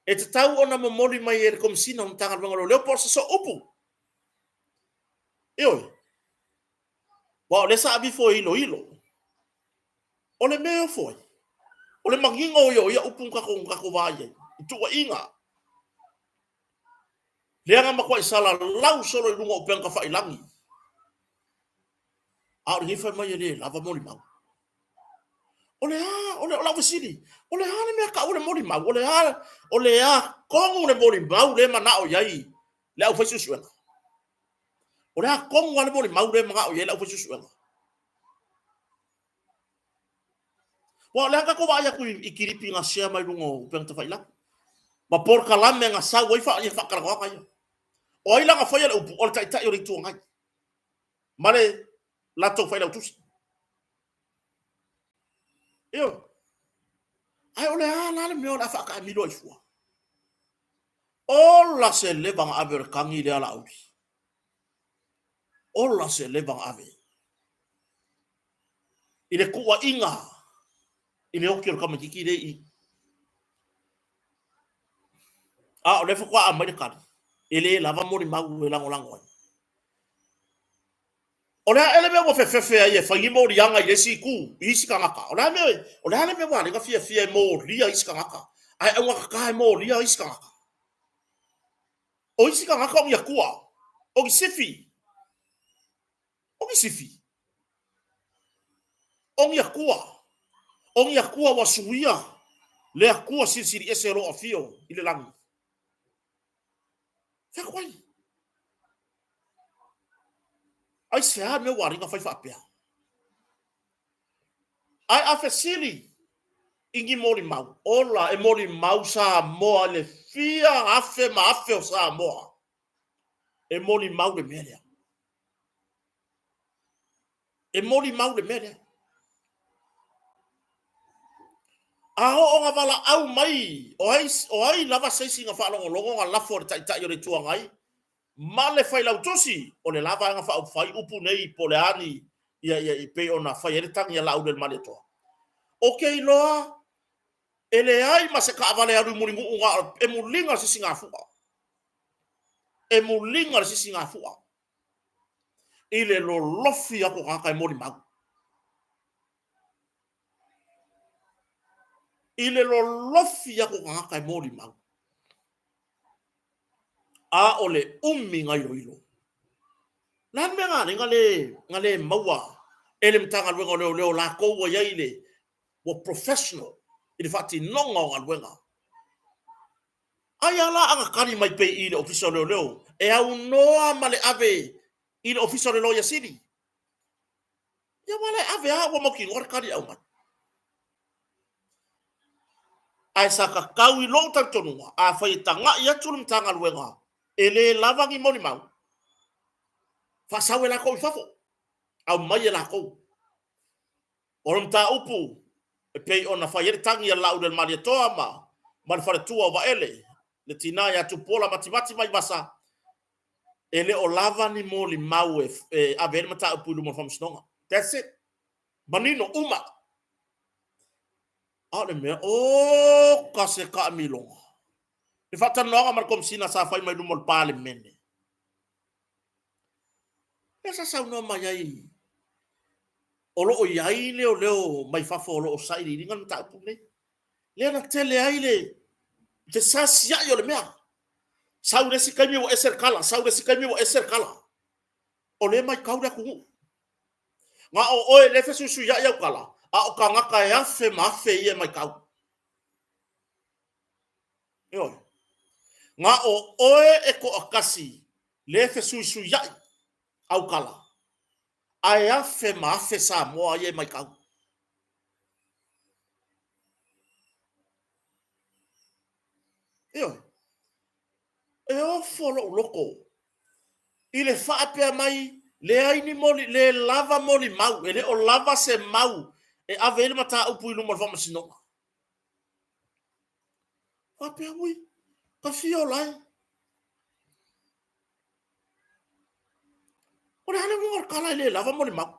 e te tau ona mo mori mai e komsina on tanga ngalo le por so upu io wa le sa bi fo ilo o le mea foi o le manginga o ia upun ka ko vaia tu wa inga le anga makwa sala lau solo lunga o penka fa ilangi a ri fa mai le lava moli mau o le la vasili o le hana me ka o le moli mau o le kongu le moli mau le mana o yai le au fa susuenga o le kongu le moli mau le mana o yai le au fa susuenga wa le anga ko vaia ku ikiripi nga sia mai lunga o penka fa ilangi ma por kalame nga sa wai fa fa kala ko ka o ila nga fa ya o ta yori tu ngai male la to fa ila tu yo ai ole ala me ona fa ka mi lo ifua o la se le bang aver kangi le ala ubi o la se le bang ave ile kuwa inga ile okio kama kikire I ole fa kwa american ele lava mori magu lango lango ona ele me wo fe ye fa ngimo ri anga ye si ku isi kangaka ona me wa le ka fia mo ri isi kangaka ai wa ka mo ri isi kangaka o isi kangaka o ya kuwa o sifi o ya kuwa wa suia le kuwa siri ese ro afio ile langi fa kwai ai se ha me wa ri ka fa pe ai afesili ingi moli mau ola e moli mau sa moa le fia afe ma afe o sa moa e moli mau le mele e moli mau le mele a o nga vala au mai o ai lava sei singa fa longo longo nga la for tai tai o le tuangai male fai lau tosi o le lava nga fa fai upu nei po le ani ia i pe ona fai ele tangi ia lau del male to okay loa ele ai ma se ka vale aru mulingu unga e mulinga se singa fuqa e mulinga se singa fuqa ile lo lofi ako ka moli mau ile lo lofi ako ka moli mau a ole ummi ngai lo ilo lan me ngale maua ele mtanga lwenga leo la ko wa yaile wo professional ile fati nonga ngal wenga ayala anga kani mai pe ile official leo e au noa male ave ile official leo ya city ya male ave a wo moki ngor kani au mat ai saka kawi lo ta tonua a fai tanga ya tulum tanga lwenga ele lavangi moni mau fa sawe la ko fafo au mai la ko orum ta upu e pei ona fai tangi ya lau del mali toa mal fare tua va ele le tina ya tu pola matimati mai basa ele o lava ni moli mau e ave mata upu lu mo fam snonga that's it manino uma ale me o kase ka milonga e fata noga mar kom sina sa fai mai lu mol pale mene esa sa no mai ai olo o yai leo mai fafo olo o sai ringa mata upu ne le na tele ai le te sa sia yo le mea saure si kami wo eser kala saure si kami wo eser kala ole mai kauda ku nga o le fesu su ya kala a o kanga ka ya fe ma fe ye mai kau yo nga o e ko akasi le fesu su ya au kala a ya fe ma fe sa mo ye mai kau yo e o folo loko ile fa pe mai le ai ni moli le lava moli mau ele o lava se mau e ave ele mata upu no mo vama sino fa pe ui ka fio lai o le hale mo kala le lava moli mau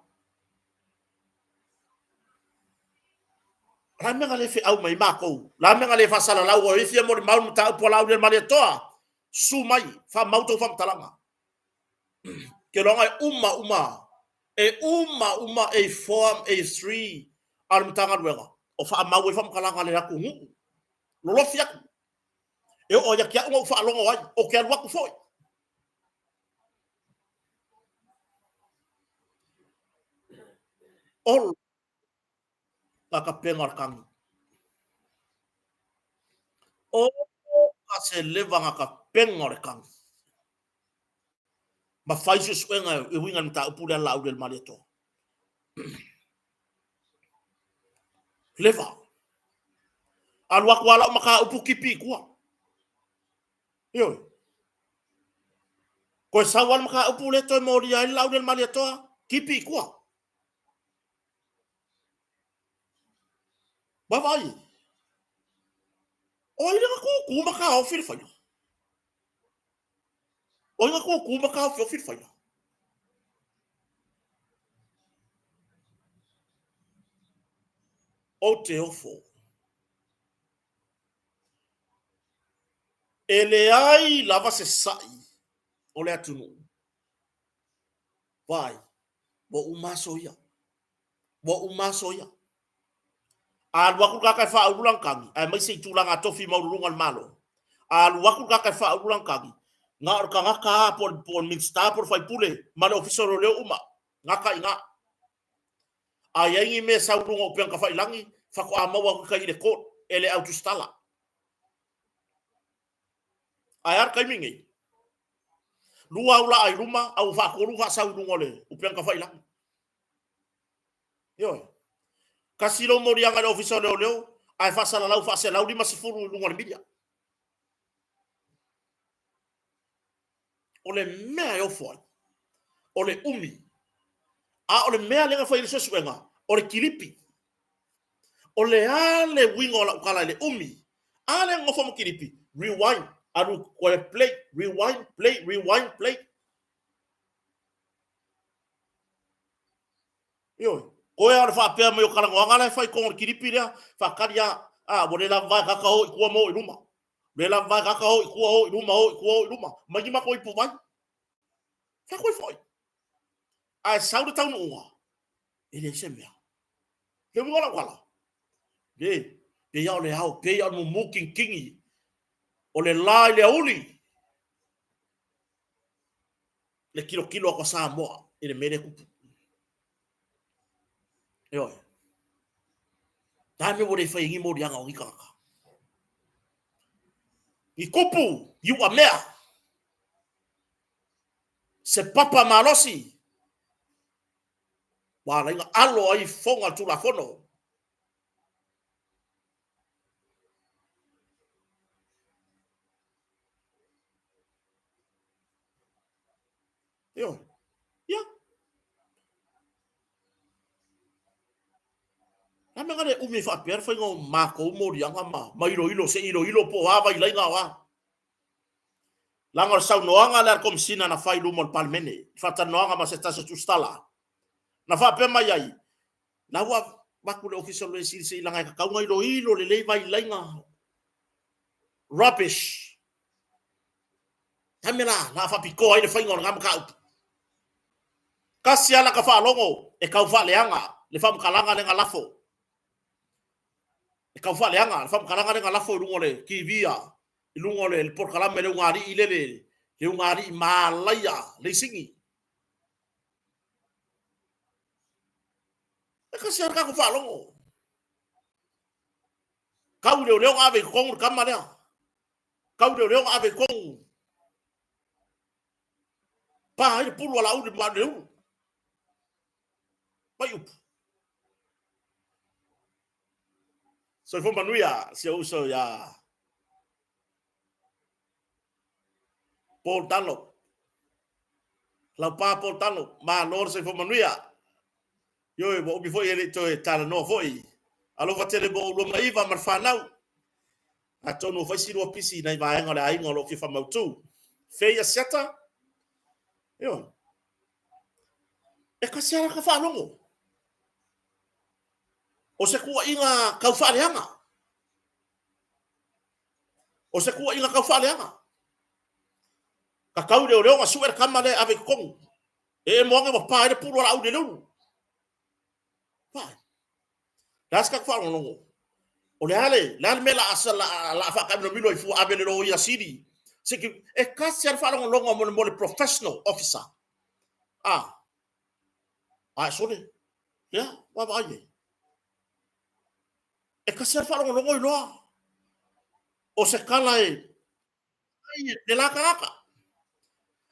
la me ngale fe au mai mako la me ngale fa sala lau o ifia moli mau mata upu lau le mali toa su mai fa mau to fam talanga ke longa uma e form a 3 al mtanga wenga o fa mau e fam kala ngale ku lo lo fiak e o ya kia ngo fa longa wai o ke alwa ku foi ol ka pengar kang o ka se leva ka pengar kang ma fai su swenga e winga mta pula la del maleto leva alwa kwala maka upu kipi kwa yo ko sawal maka upu leto mo dia la del maleto kipi kwa ba vai o ile ku maka o fil fa o nga ku maka o fil fa o te ofo ele ai lava se sai o le atunu vai bo umaso ya al waku ka fa ulang kangi ai mai se tulang atofi mau lungal malo al waku ka fa ulang kangi nga ka ka por minsta por fai pule mal officer le uma nga ka nga ai ai me sa lungo pe ka fa ilangi fa ko ama wa ka ile ko ele autostala ai ar kai mingi lua ula ai ruma au fa ko lu fa sa lungo le u pe ka fa ilangi yo Kasilo mo dianga le ofisa leo ai fa sala lau di masifuru lunga media. Ole mea yo foi. Ole umi. Ole mea lenga foi le suenga. Ole kilipi. Ole ale wingo la ukala le umi. Ale ngofo mo kilipi. Rewind. Anu ko play, rewind, play. Yo. Ko ya fa pe mo kala nganga la fa ko kilipi ya fa kadia bole la va ka ko ko mo iluma. Bela va ka ko iluma. Magima ko ipu vai. Fa ko foi. Ai saudu tau no. Ele semia. Le mo la kwala. Pe ya le hau, pe ya mo muking kingi. O le lai le uli. Le kilo ko sa mo, ele mere kupu. Yo. Tame wo le fa ingi mo dianga o ikaka. I kupu, you a mea. Se papa malosi. Wa la inga alo ai fonga tu la fono. Yo. Ya. Ame ngare umi fa per fa ngo mako mo dianga ma. Ma ilo se ilo po ava ila inga wa. Langor sau noanga ler komsina na fai lumon palmene. Fata noanga ma se tasa tustala. Na fa pe mai ai. Na wa bakule official le si ilanga ka kaunga ilo le lei vai lainga. Rubbish. Tamela na fa piko ai le fai ngor ngam ka. Kasi ala ka fa longo e ka fa leanga le fam kalanga le ngalafo. E ka fa leanga le fam kalanga le ngalafo lungole ki via. Lungole le por kalame le ngari ilele. Le ngari malaya le singi. E kasi ala ka fa longo. Kau leo ave kong kamarea. Kau leo ave kong. Pa ai pulu ala u ma leu. Pai up. So fo manuia se uso ya. Paul Dunlop. La pa Paul Dunlop ma lor se fo manuia. Yo bo before ele to tala no foi. Alo va tele bo lo mai va mar fanau. A tono vai siro pisi na vai ngala ai ngolo fi fa mautu. Fe ya seta. Yo. E ka sera ka fa longo. O se kua inga kau fa leanga. O se kua inga kau fa leanga. Ka kau leo nga suer kamale ave kong. E mo nga pa ele puro la u de lu. Pa. Das ka fa longo. O le ale, la mela asala la fa ka no milo ifu ave le lo ya sidi. Se ki e ka ser fa longo mo le professional officer. Sorry. Ya, wa ba ye. E ka ser fa longo ilo. O se kala e. Ai, de la kaka.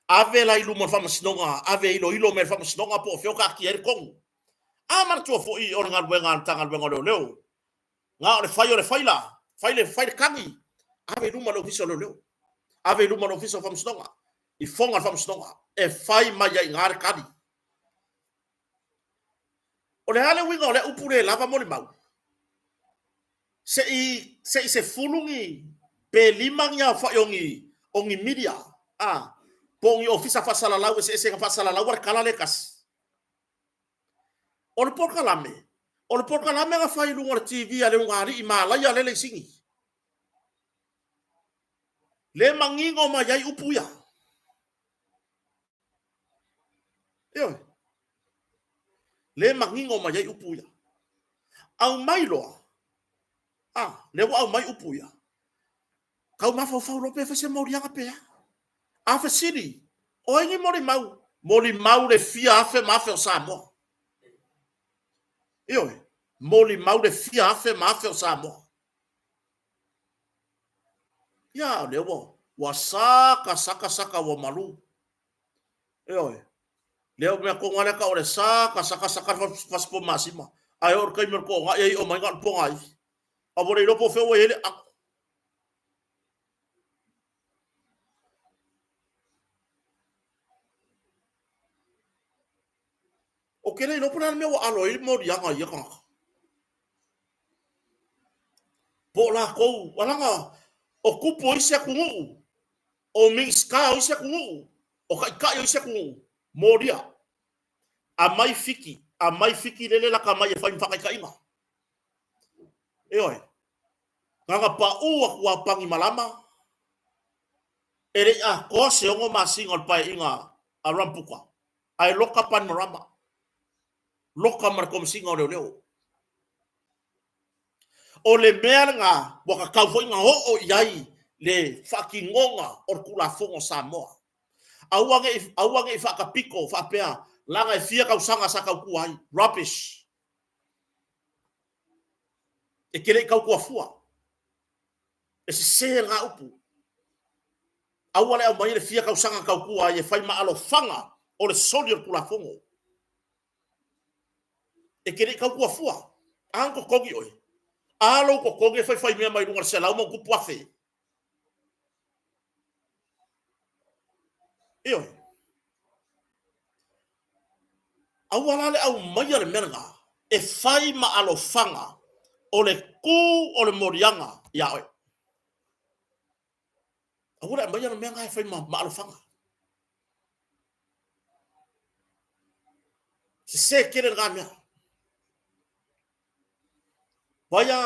Ave la ilu mo fama sinonga, ave ilo me fama sinonga po fio ka ki er kong. Amar tu fo I or ngal wenga tangal wenga leo. Nga le fai la, fai kangi. Ave ilu mo lo fiso leo. Ave ilu mo lo fiso fama sinonga. I fonga fama sinonga. E fai maya ngar kadi. O le hale winga o le upure lava mo le mau. Se fulungi pe limangnya fa ongi media. Pongi ofisa fa sala lau se fa sala lau war kala lekas. On por kalame nga fa ilu ngar TV ale ngari Himalaya le singi. Le mangingo ma yai upuya. Yo. Le mangingo ma yai upuya. Au mailo. Le wa mai upuya. Kau ma fa lo pe fa se mo rianga pe. Afe siri. O ingi mori mau le fia afe ma afe o sa mo. Yo. Moli mau le fia afe ma afe o sa mo. Ya, le wo. Wa saka wa malu. Yo. Leo me ko ngale ka ore saka fa po masima. ai or kai mer ko nga o mai ngal pongai abore lo po fe o ele o kele lo pona me o alo il mo dia nga ya ka po la ko wala nga o kupo ise kungu o minska ise kungu o kai kai ise kungu mo dia a mai fiki lele la ka mai fa fa kai nga e oi nga pa u wa pangi malama ere a ko se ngo masinga al pai inga a rampuka ai loka pan marama loka mar kom singa o leo o le mea nga waka kau foi nga o iai le whakingonga o kula fongo Samoa auange i whakapiko whapea langa e fia kau sanga sa kau kuai rubbish e kele kau kua fua e se nga upu auale au mai le fia kau sanga kau kuai e whai maalo fanga o le soli o kula fongo e kele kau kua fua anko kogi oi alo ko koge fai mea mai runga se lau mo kupu afe io au alale au mai ale menga e fai ma alo fanga o le ku o le morianga ia oi au le mai ale menga e fai ma alo fanga se kere nga mea vaya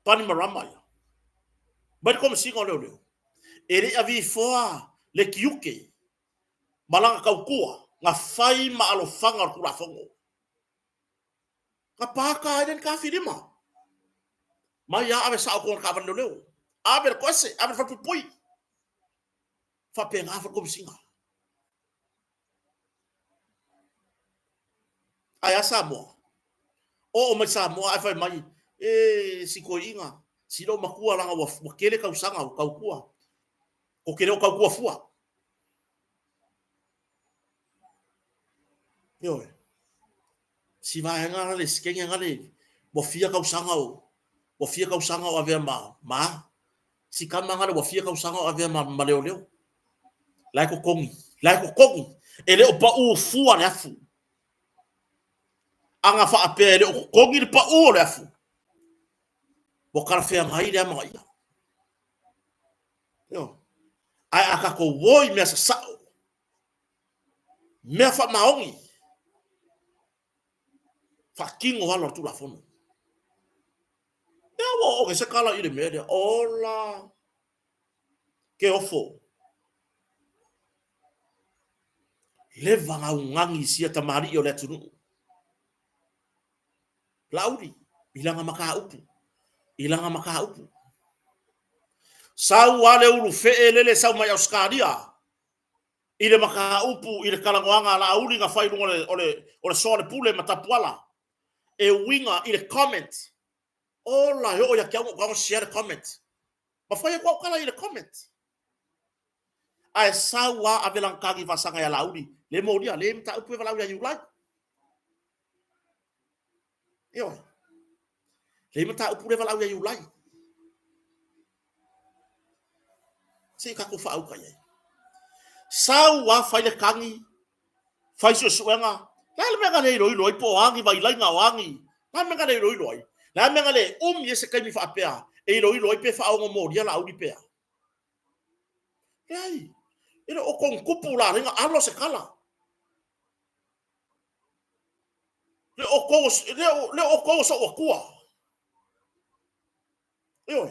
pani marama ia mai como singa leo ere avi foa le kiuke malanga kau kua nga fai ma alo fanga o kula fongo ka paka den ka firima mai ya ave sa ko ka van leo ave ko se ave fa pui fa penga fa como singa ai asa mo o mai sa mo ai fa mai e si ko inga si lo makua langa wa kele ka usanga ka kua ko kele ka kua fua yo si vai nga le skenga nga le bo fia ka usanga o ave ma si kama nga le bo fia ka usanga o ave ma leo leo lai ko kongi ele o pa u fua le afu anga fa apele o kongi le pa u le afu bo kara fe ngai le ma ia yo ai aka ko woi me sa me fa maongi fa kingo wala tu la fono ya wo o se kala ile me ola ke ofo leva nga ungangi sia tamari o le tunu lauri ilanga maka upu sau wale ulu fe lele sau mai auskaria ile maka upu ile kalangoanga la uli nga fai ole sole pule matapuala e winga ile comment ola yo ya kiamo kwa share comment ma fai kwa kala ile comment ai sawa avelang kagi vasanga ya laudi le modia le mta upu va laudi you like yo le mta upu va laudi you like se ka ko fa au kaya sawa fai le kangi fai so suenga la me ga le roi po angi vai lai nga wangi la me ga le roi la me ga le ye se kai mi fa pea e roi pe fa o modia laudi pea ai ina o kon kupu la ringa alo se kala le o ko so o kua yo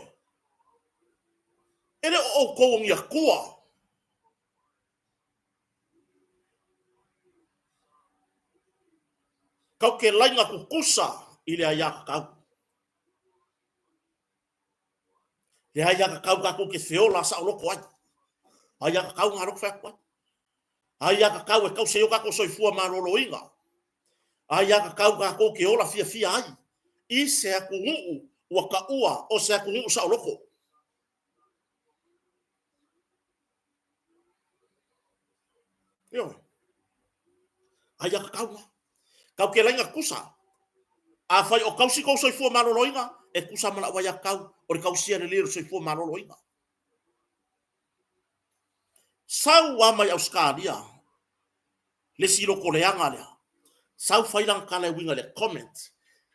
ele o ko ngia kua kau ke lainga kukusa ile aya kau le aya kau ka ko ke feola sa lo ko aya kau ngaro fa ko aya kau e kau se yo ka ko so fu ma lo inga aya kau ka ko ke ola fia ai i se ku u ka ua o se ku sa lo ko yo aya kau ke lainga kusa A fai o kausi ko soifua maloloinga e kusa mala wa ya kau o le kausia le lero soifua maloloinga. Sau wa mai Australia le silo koleanga le. Sau fai lang kala winga le comment.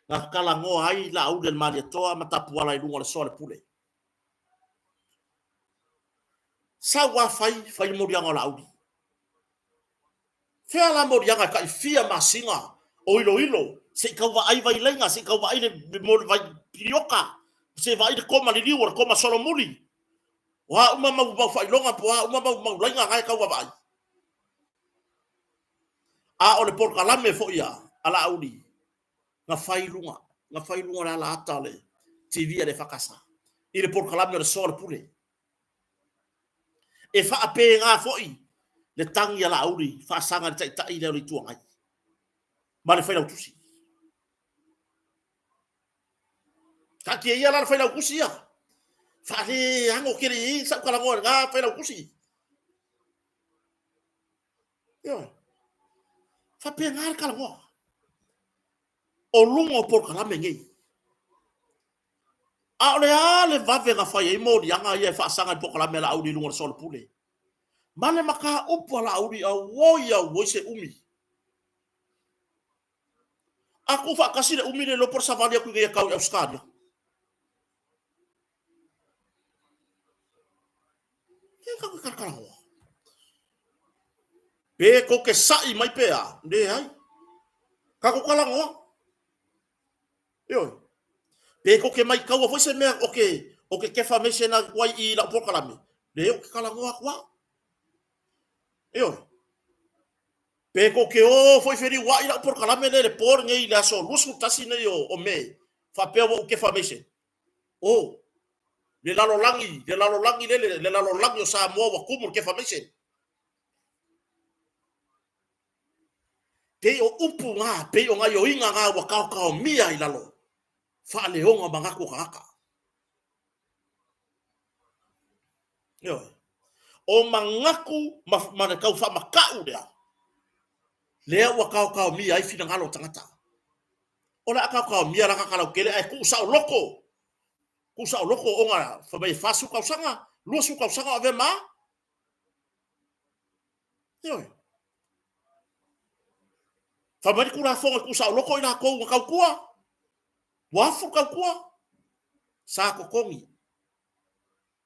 Nga kala ngo ai la au del mali toa matapu ala i lunga le sole pule. Sau wa fai morianga la audi. Fea la morianga ka i fia masinga o ilo. Se kau wa ai vai lenga, se kau wa ai le mo vai pirioka. Se vai de koma le liwa, koma solo muli. Wa uma mau mau fai longa po wa uma mau lenga ngai kau wa vai. A o le por kalame fo ia ala audi. Nga fai lunga la atale. TV le fakasa. I le por kalame le solo pule. E fa ape nga foi le tangi ala audi fa sanga tai tai le tuangai. Ma le fai la tusi. Ka ke ia la fai la kusi ia. Fa le ango kiri sa kala ngor nga fai la kusi. Yo. Fa pe nga kala ngor. O lungo por kala mengi. A le vave nga fai e modi anga ia fa sanga por kala mela audi lungo sol pule. Mane maka upo la audi a woia woise umi. Aku fa kasile umi le lo por savalia ku ia kau Australia. Pe ko ke sai mai pe a de ai ka ko kala ngo yo pe ko ke mai ka wo se me o ke fa me sena wai I la por kala me de o ke kala ngo kwa yo pe ko ke o foi feri wai la por kala me le por ngai la so lusu tasi ne yo o me fa pe o ke fa me se o le la lo langi le la lo langi o sa mo wa kumu ke fa me se pe o upu nga pe o nga yo inga nga wa kau mia I lalo fa le honga mangako kaka yo o mangaku ma kau fa makau dia le wa kau mia I fina ngalo tangata o la kau mia la kala kele ai ku sa loko o nga fa mai fa su kau sanga lu su kau sanga ave ma yo fa mai ku la fonga ku sa loko ina ko kau kua wafu kau kua sa ko kongi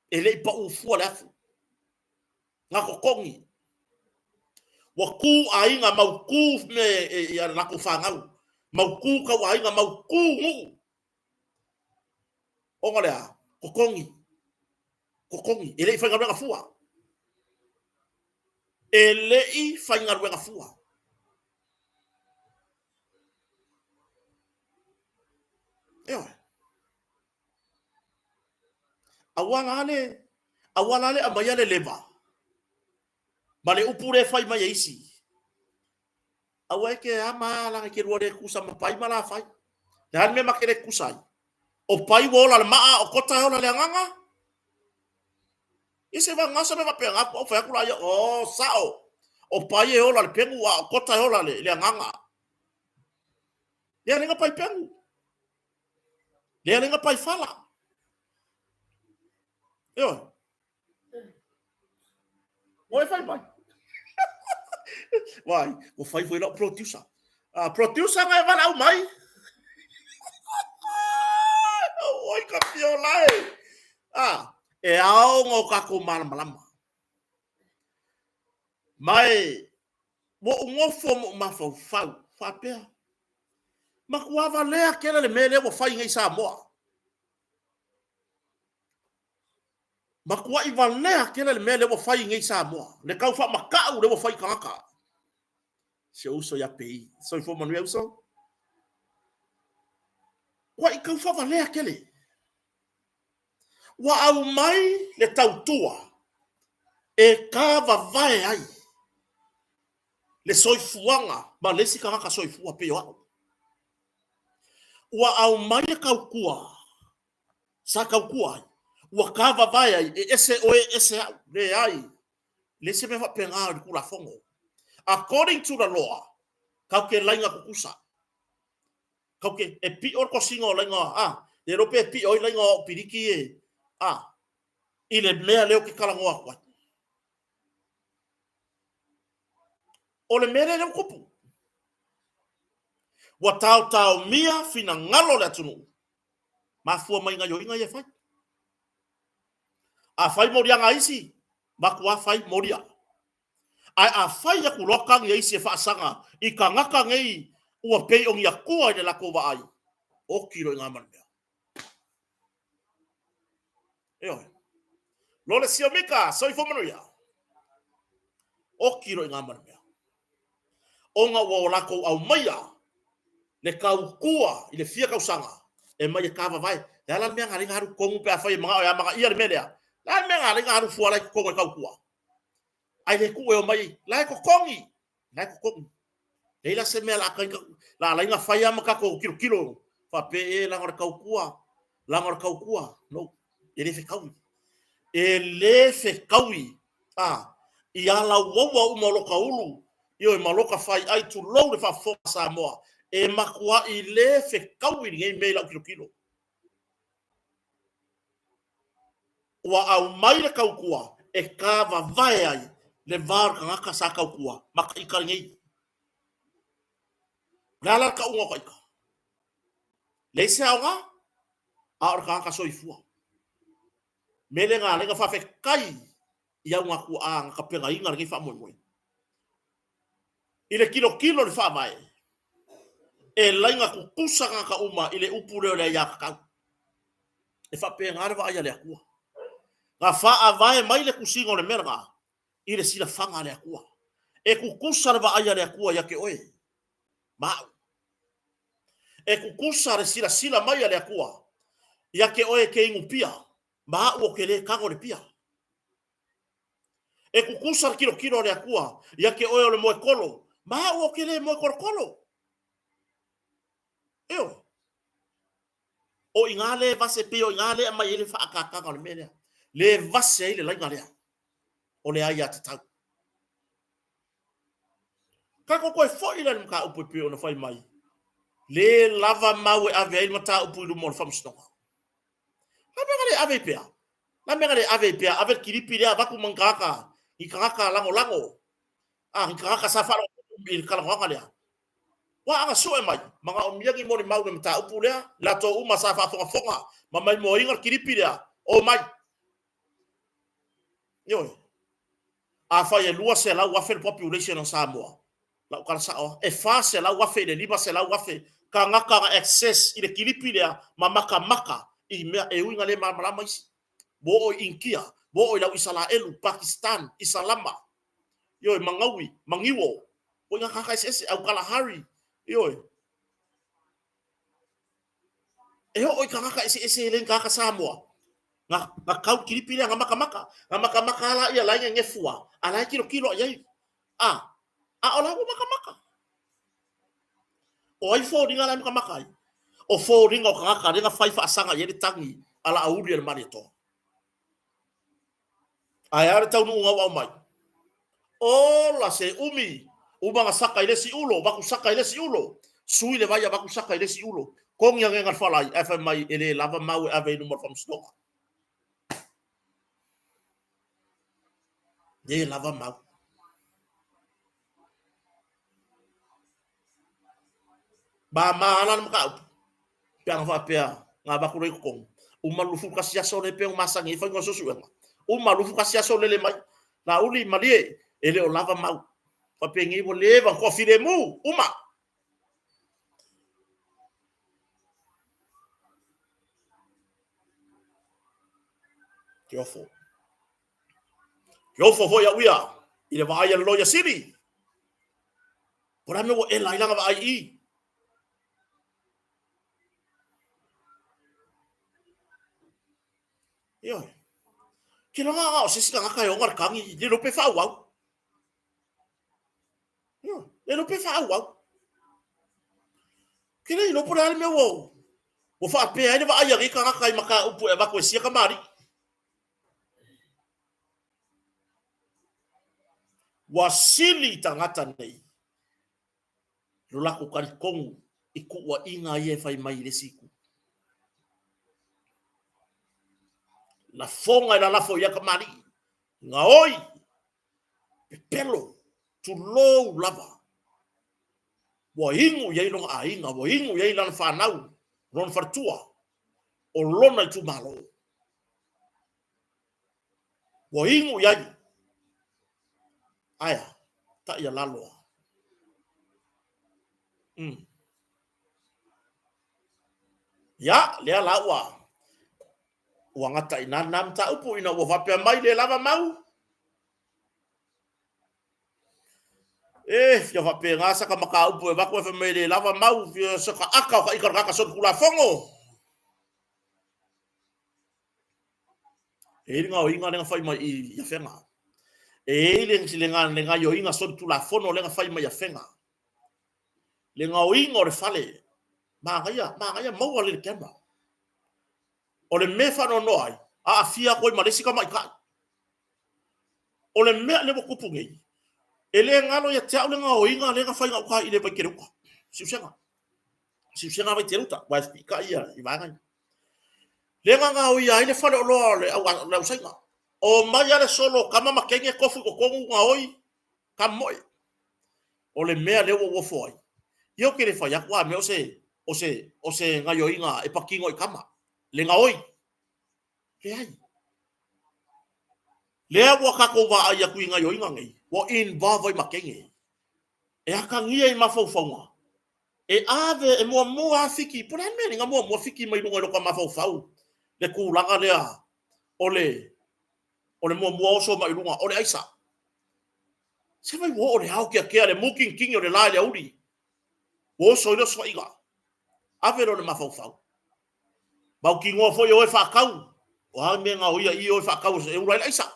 ele pa u fu la fu nga ko kongi wa ku ainga mau ku me ya na ko fanga mau ku ka wa ainga mau ku ngu o ngale ko kongi ele fa nga fua ele I fa nga fua yo awala le amaya le leva male upure fai mai isi awe ke ama la ke ruore kusa mapai mala fai dan me makere kusai o pai wola le maa o kota ola le nganga ise va ngasa me mape ngapa o fa kula yo o sao o pai ola le pengu o kota ola le nganga le nga pai pengu le nga pai fala yo oi fai mai vai o fai foi la producer producer ngai va au mai oi campeão lá e ao ngo ka ko malama mai mo ngofo ma fa pe ma kwa va le akela le mele o fai ngai sa mo ma kwa I va le akela le mele o fai ngai sa mo le kau fa makau le o fai kaka se uso ya pei so fo manuel so kwa I kau fa va le akele wa au mai le tautua e ka va vai ai le soifuanga ma le si kaka soifua pe wa au mai le kau kua sa kau kua wa ka va vai ai ese le ai le se me va penga ku la fongo according to the law ka ke lainga kukusa Kauke e pi or ko singo lenga e rope pi o lenga o piriki e ile mea leo ke kalango akwa o le mere le kupu wa tau mia fina ngalo le tunu ma fua mai nga yo inga ye fai a fai moria nga isi ma kwa fai moria ai a fai ya kuloka ngi isi fa sanga I kangaka ngi ua pei o ngia kua le lako wa ai o kiro nga man mea eo lole sio mika soi fo manuia o kiro nga man mea o nga wa lako au maia le kau kua I le fia kau sanga e mai ka va vai ya la mea ngari ngaru kongu pe a fai manga o ya manga ia le melea la mea ngari ngaru fuala ki kongu kau kua ai le ku e o mai la ko kongi la ko kongi Leila se mea la inga fai ama kako kilo fa pe e la ngor kau kua no e le fe kaui I ala wawa uma loka ulu io e maloka fai ai tu lou le fa fo sa moa e makua I le fe kaui ngai me la kilo ua au mai le kau kua e ka va vai ai le var ka ngaka sa kau kua maka I ka ngai Lala ka unga kaika. Leise aonga, a or ka soifua. Mele nga lenga fa fe kai ia unga ku a nga penga inga ngi fa mo mo. Ile kilo le fa mai. E lainga ku kusa nga ka uma ile upule le ya ka. E fa pe nga va ia le ku. Nga fa a vai mai le kusingo le merga. Ile sila fanga le ku. E ku kusa va ia le ku ya ke oe. Ma e ku kusa le sila mai le ku. Ya ke oe ke ingupia. Ma o ke le kago le pia. E kukusa kilo le akua ya ke oe le moe kolo ma o ke le moe kolo eo o ingale vase pe o ingale ma ile fa aka le mele le vase ile la ingale o le ai atau ka ko fo ile mka upu pe o na fai mai le lava mau ave ile mata upu lu mo fam sto la megale ave pe ave kiripi le ava ku mangaka I kaka lango I kaka safaro il kala ngale wa anga so mai manga o miagi mo ni mau me ta upu lea la to uma sa fa fonga ma mai mo inga kiripi lea o mai yo a fa ye lua se la wa fe population on Samoa la kala sa o e fa se la wa fe le liba se la wa fe ka ngaka excess ile kiripi lea ma maka I me e winga le ma mai bo o inkia bo o la Israel Pakistan Isalama yo mangawi mangiwo o nga kaka ss au kala hari yo e o kaka ese len kaka Samoa nga kau kiripi nga maka la ia la ngefua ala kilo ia ola maka o ai fo ringa la maka o fo ringa o kaka ringa fai fa sanga ye tangi ala auri el manito ai ara tau nu nga mai o la se uma nga saka ile si ulo baku saka ile si ulo sui le vai baku saka ile si ulo kong yang ngal falai fa mai ele lava mau ave no from stock ye lava mau ba malan maka piang fa pia nga baku rei kong uma lufu kasia so le pe masang i fa ngosusu uma lufu kasia so le mai na uli malie ele o lava mau fa pengi bo leva ko filemu uma Kiofo ho ya uia ile va ya lo ya siri ora me wo e lai langa va ai yo ki lo nga o se sika ka yo ngar kangi le lo pe fa wa yo le lo pe fa wa ki le lo pura me wo fa pe ai va ai ri ka kai maka upu e va ko sia ka mari wasili tangata nei lo la ko kari kongu iku wa inga ye fai mai le siku. La fonga la lafo ya kamari. Nga oi. Pelo. Tu low lava. Wa ingu ya ilong a inga. Wa ingu ya ilan whanau. Ron fartua. O lona tu malo. Wa ingu ya. Aya. Ta ia laloa. Ya, lea lawa. Wangata ina nam ta upu ina wa vapea mai le lava mau. Ya vapea ngasa ka maka upu e wako e mai le lava mau. Fia saka aka o ka ikar kaka son kula fongo. E ringa o inga lenga fai mai I ya fenga. E lenga yo inga son tula fono lenga fai mai ya fenga. Lenga o inga o le fale. Mangaya mau ale kemba. O le mefa no noai. A fia koi malesi ka mai ka. O le mea le mo kupu ngei. Ele ngalo ya te aulenga o inga lenga fai ngau ka ile pa keruka. Siusenga vai teruta. Wa spika ia I vangai. Lenga ngau ia ile fale o loa le au usainga. O mai ale solo kama makenge kofu ko kongu ngaoi. Kamoi. O le mea le wo foi. Yo ke le fai akwa me o se ngayo inga e pakingo I kama. Le ngaoi. Le ai. Lea wa kako wa ai aku inga yo inga ngai. Wa involve I makenge. E aka ngia I mafaufaunga. E ave e mua fiki. Puna me nga mua fiki mai lunga loka mafaufau. Le kulanga lea. Ole mua oso mai lunga. Ole aisa. Se vai wo ole hau kia le muking king o le lai le uri. Wo so ilo so iga. Ave lo le mafaufau. Bau ki ngoa foi o e whakau. O hau me nga hoia I o e whakau e urai le aisa.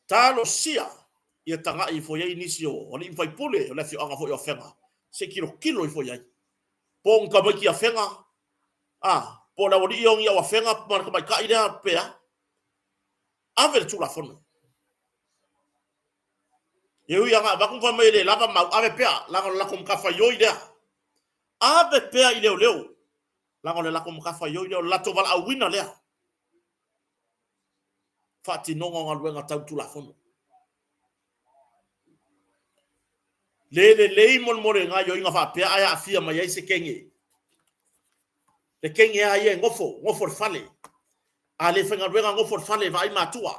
Talo sia ia tanga I foi ai nisio o ni fai pule o le fio anga foi o fenga se kilo I foi ai pong ka mai ki a fenga po na wodi iong ia wa fenga mar ka mai ka ida pea ave tu la fono eu ia nga ba ku fa mai le lava mau ave pea la kom ka fa yo ida ave pea I leo la kom ka fa yo ida la to val a wina le fati no nga luenga tau tu la fono le mon nga yo inga fa pea aya afia mai ai se kenge le kenge ai ngofo fale ale fenga ruenga ngofo fale vai matua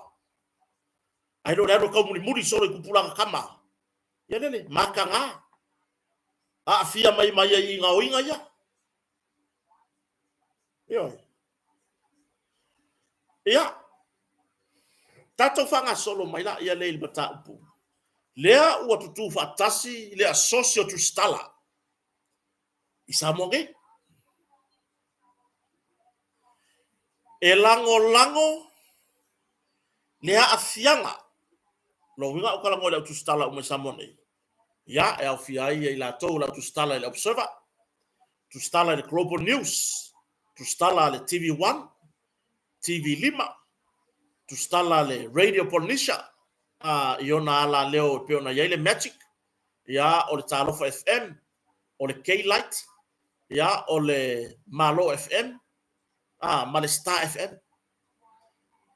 ai do ro ka muri solo I kupula kama ya nene makanga afia mai ai inga o inga ya ya tato fanga solo mai la ia le bata upu lea ua tutu fatasi lea socio tu stala isa monge e lango lea afianga lo winga ukala ngole tu stala ume samone ya e afia I la to la tu stala le observer tu stala le global news tu stala le TV1 TV5 tu stala le radio Polynesia iona ala leo peona yele magic ya o le Talofa FM o le K-Light ya o le Malo FM ma le Star FM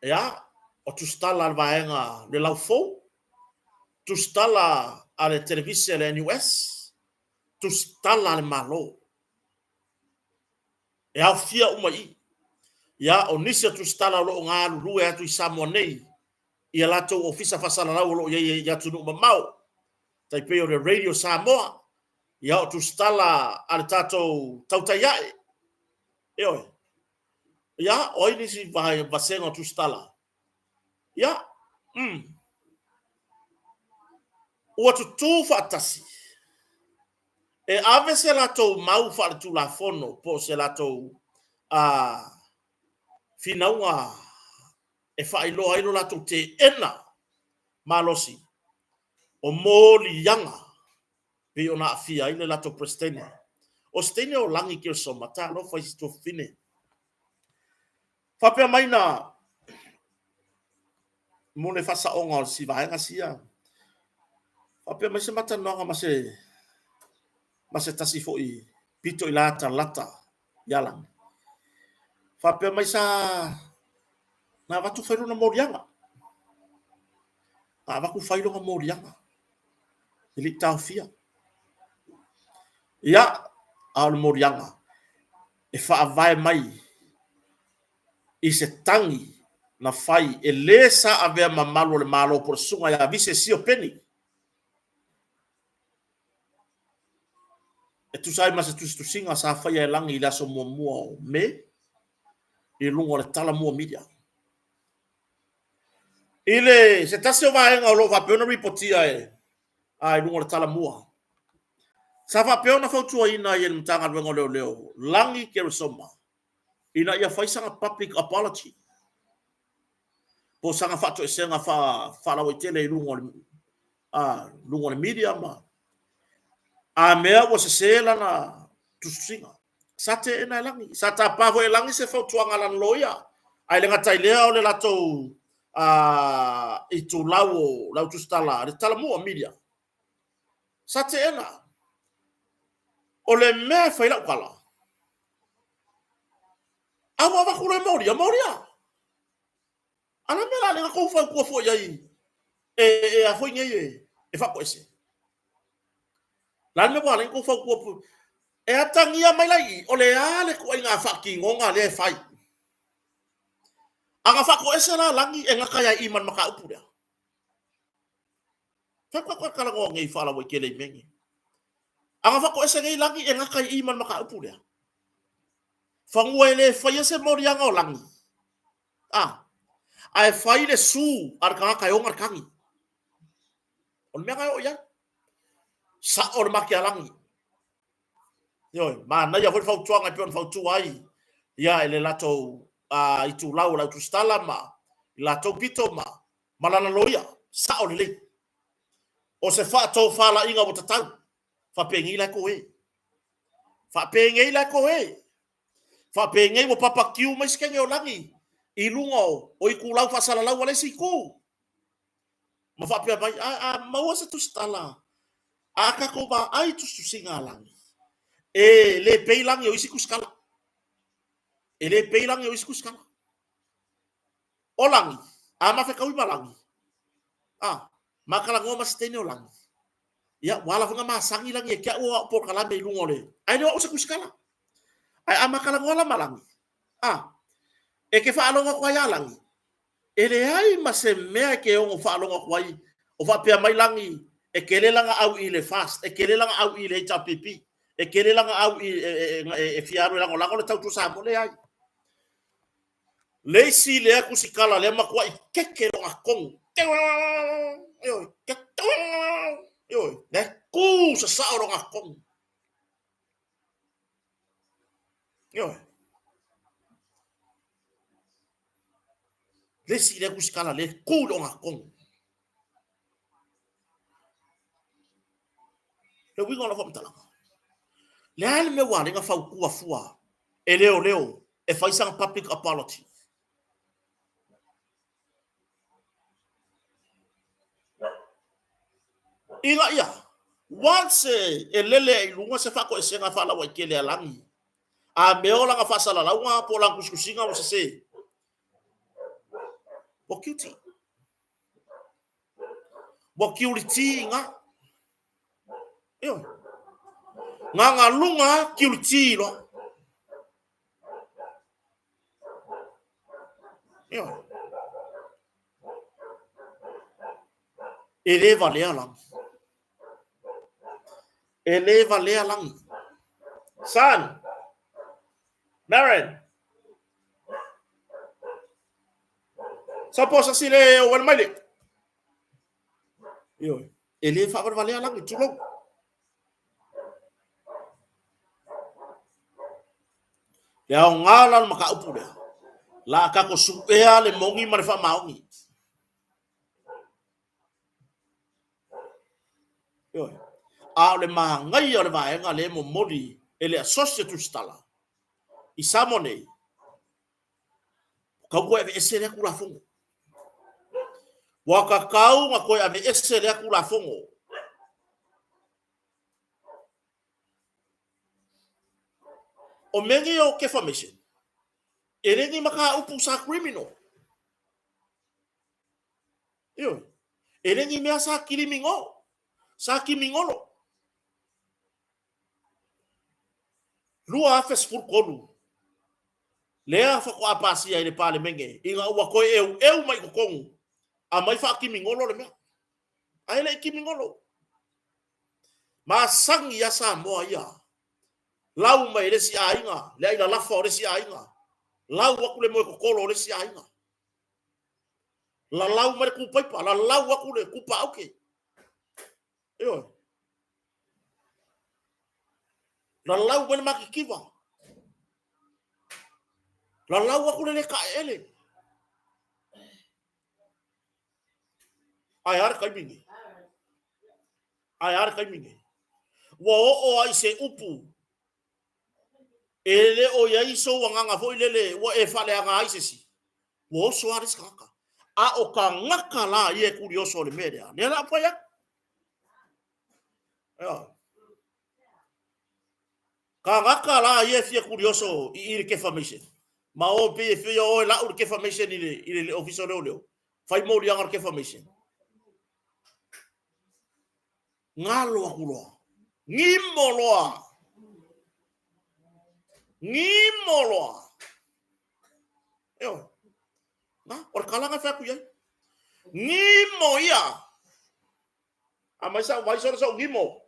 ya o tu stala vaenga le laufo tu stala ale televisia le NUS tu stala le Malo ya fia umai ya o nisia tu stala lo nga lu ya tu Samonei ia lato ofisa fasala la lo ya tu no mau tai pe o le radio Samoa ya o tu stala al tato tautaiai eo ya o ini si vai vasenga tu stala ya o tu fatasi e ave se lato mau fa tu la fono po se lato finaua e fa ilo ai lo lato te ena malosi o moli yanga pe ona afia ile lato prestene o stene o langi ke so mata lo fa sto fine fa pe mai na mo ne fa sa onga si va nga sia Apa mai se mata no mase tasi foi pito ilata lata yalang. Fa mai sa na watu whairu na morianga. Na waku whairu na morianga. Ili tau fia. Ia, au na morianga. E whaavai mai. I se tangi na whai. E le sa avea mamalu le malo por sunga ya vise sio peni. E tu sai masa tu singa sa whai e langi i laso mua mua o me. I lungo le tala mua media. Ile se tasi o vaenga o lo vapeona ripotia e. Ai lungo le tala mua. Sa vapeona fautua ina i mtanga lwengo leo leo. Langi kere soma. Ina ia faisanga public apology. Po sanga fatu e senga fa la wetele i lungo le media ma. A mea wa se sela na tusinga. Sa te ena langi. Sa ta pavo e langi se fautua ngalan loia. Ai lenga tai lea o le lato i tu lau tu stala. Le tala mua media. Sa te ena. O le mea whaila ukala. Awa wakure moria. Ana mera le ko fa ko fo yai. A fo ngai e fa ko ese. La me wala ko fa ko e atangia mai lai o le ale ko inga fa ki ngonga le fai. Anga fa ko ese la langi e ngaka ya iman maka upura. Fa ko kala ngo ngai fa la wo kele mengi. Anga fa ko ese ngai langi e ngaka ya iman maka upura. Fa ngwele fa yese moria ngo langi. Ai fai le su ar ka ka yongar kangi. On me ga o ya. Sa or makialangi. Yo, mana ya fo tuanga pe on fo tuai. Ya ele lato i tu lau tu stala ma. Lato pito ma. Malana loia. Sa o le. O se fa to fa la inga o tatau. Fa pengi la ko e. Fa pengi la ko e. Fa pengi mo papa kiu mai skenge o langi. I lungo o i kulau fa sala lau wale siku. Ma fa pe mai ma o se tu stala. Aka ko ba ai tu singa langi. E le peilang yo isi kuskala. E le peilang yo isi kuskala. O langi. Ma fe kawi malangi. Makala ngoma stene o langi. Ya wala funga masangi langi e kia ua por kalambe ilungo le. Ai le wa usa kuskala. Ai makala ngola malangi. E ke fa alonga kwa ya langi. E le ai mase mea ke ongo fa alonga kwa i. O fa pia mai langi. E kele langa au i le fast. E kele langa au i le chapipi. E kele langa au e fiaru langa langa le tau tu sa mole ai. Le si le aku sikala le makwa i keke longa kong. Yo, ne ku sa sa longa kong. Yo. Le si le aku sikala le ku longa kong. Le wingo la fomtala. Le ale me wale nga fau kua fua. E leo. E faisang public apology. Inga ia. Once e lele i lunga se fako e senga fala wa kele alangi. A meola nga fasala la unga po lang kuskusinga o se. Bo cutie. Bo cutie nga. Yo. Nga lunga cutie lo. Yo. Eleva le alang. Eleva le alang. Son. Maren. Suppose si le o mai le. Yo. Eleva le alang tulong. Ya ngalan maka upu dia. La ka ko supea le mongi marifa maungi. Yo. A le mangai o le vaenga le mo modi ele associate tu stala. I samone. Ka ko e esere ku la fongo. Wa ka kau nga ko e esere ku la fongo. o mengi o defamation. E rengi maka upu sa criminal. Yo. E rengi mea sa kilimingo. Sa kimingolo. Lua afes furkolu. Lea whako apasi ai le pale menge. Inga ua koe eu mai kukongu. A mai wha kimingolo le mea. Ai le kimingolo. Ma sangi ya sa moa ia. Lau mai le si ainga. Le aina lafa o le si ainga. Lau waku le moe kokolo o le si ainga. La lau mai ku paipa. La lau waku le kupa auke. Yo. La lau mai maki kiva. La lau waku le ka ele. Ai ar kai mingi. Ai ar kai mingi. Wa o ai se upu. Ele o ia iso wanganga fo ilele wa e fale anga ai se si. Wo so aris kaka. A o ka ngaka la ie kurioso le media. Ne la pa ya. Ka ngaka la ie fie kurioso i defamation. Ma o pe fie o la o defamation ile official leo. Fai mo li anga defamation. Ngalo akuloa. Ngimoloa. Ngimoloa. Yo. Na, or kalanga fa kuya. Ngimo ia. Amai sa vai so ngimo.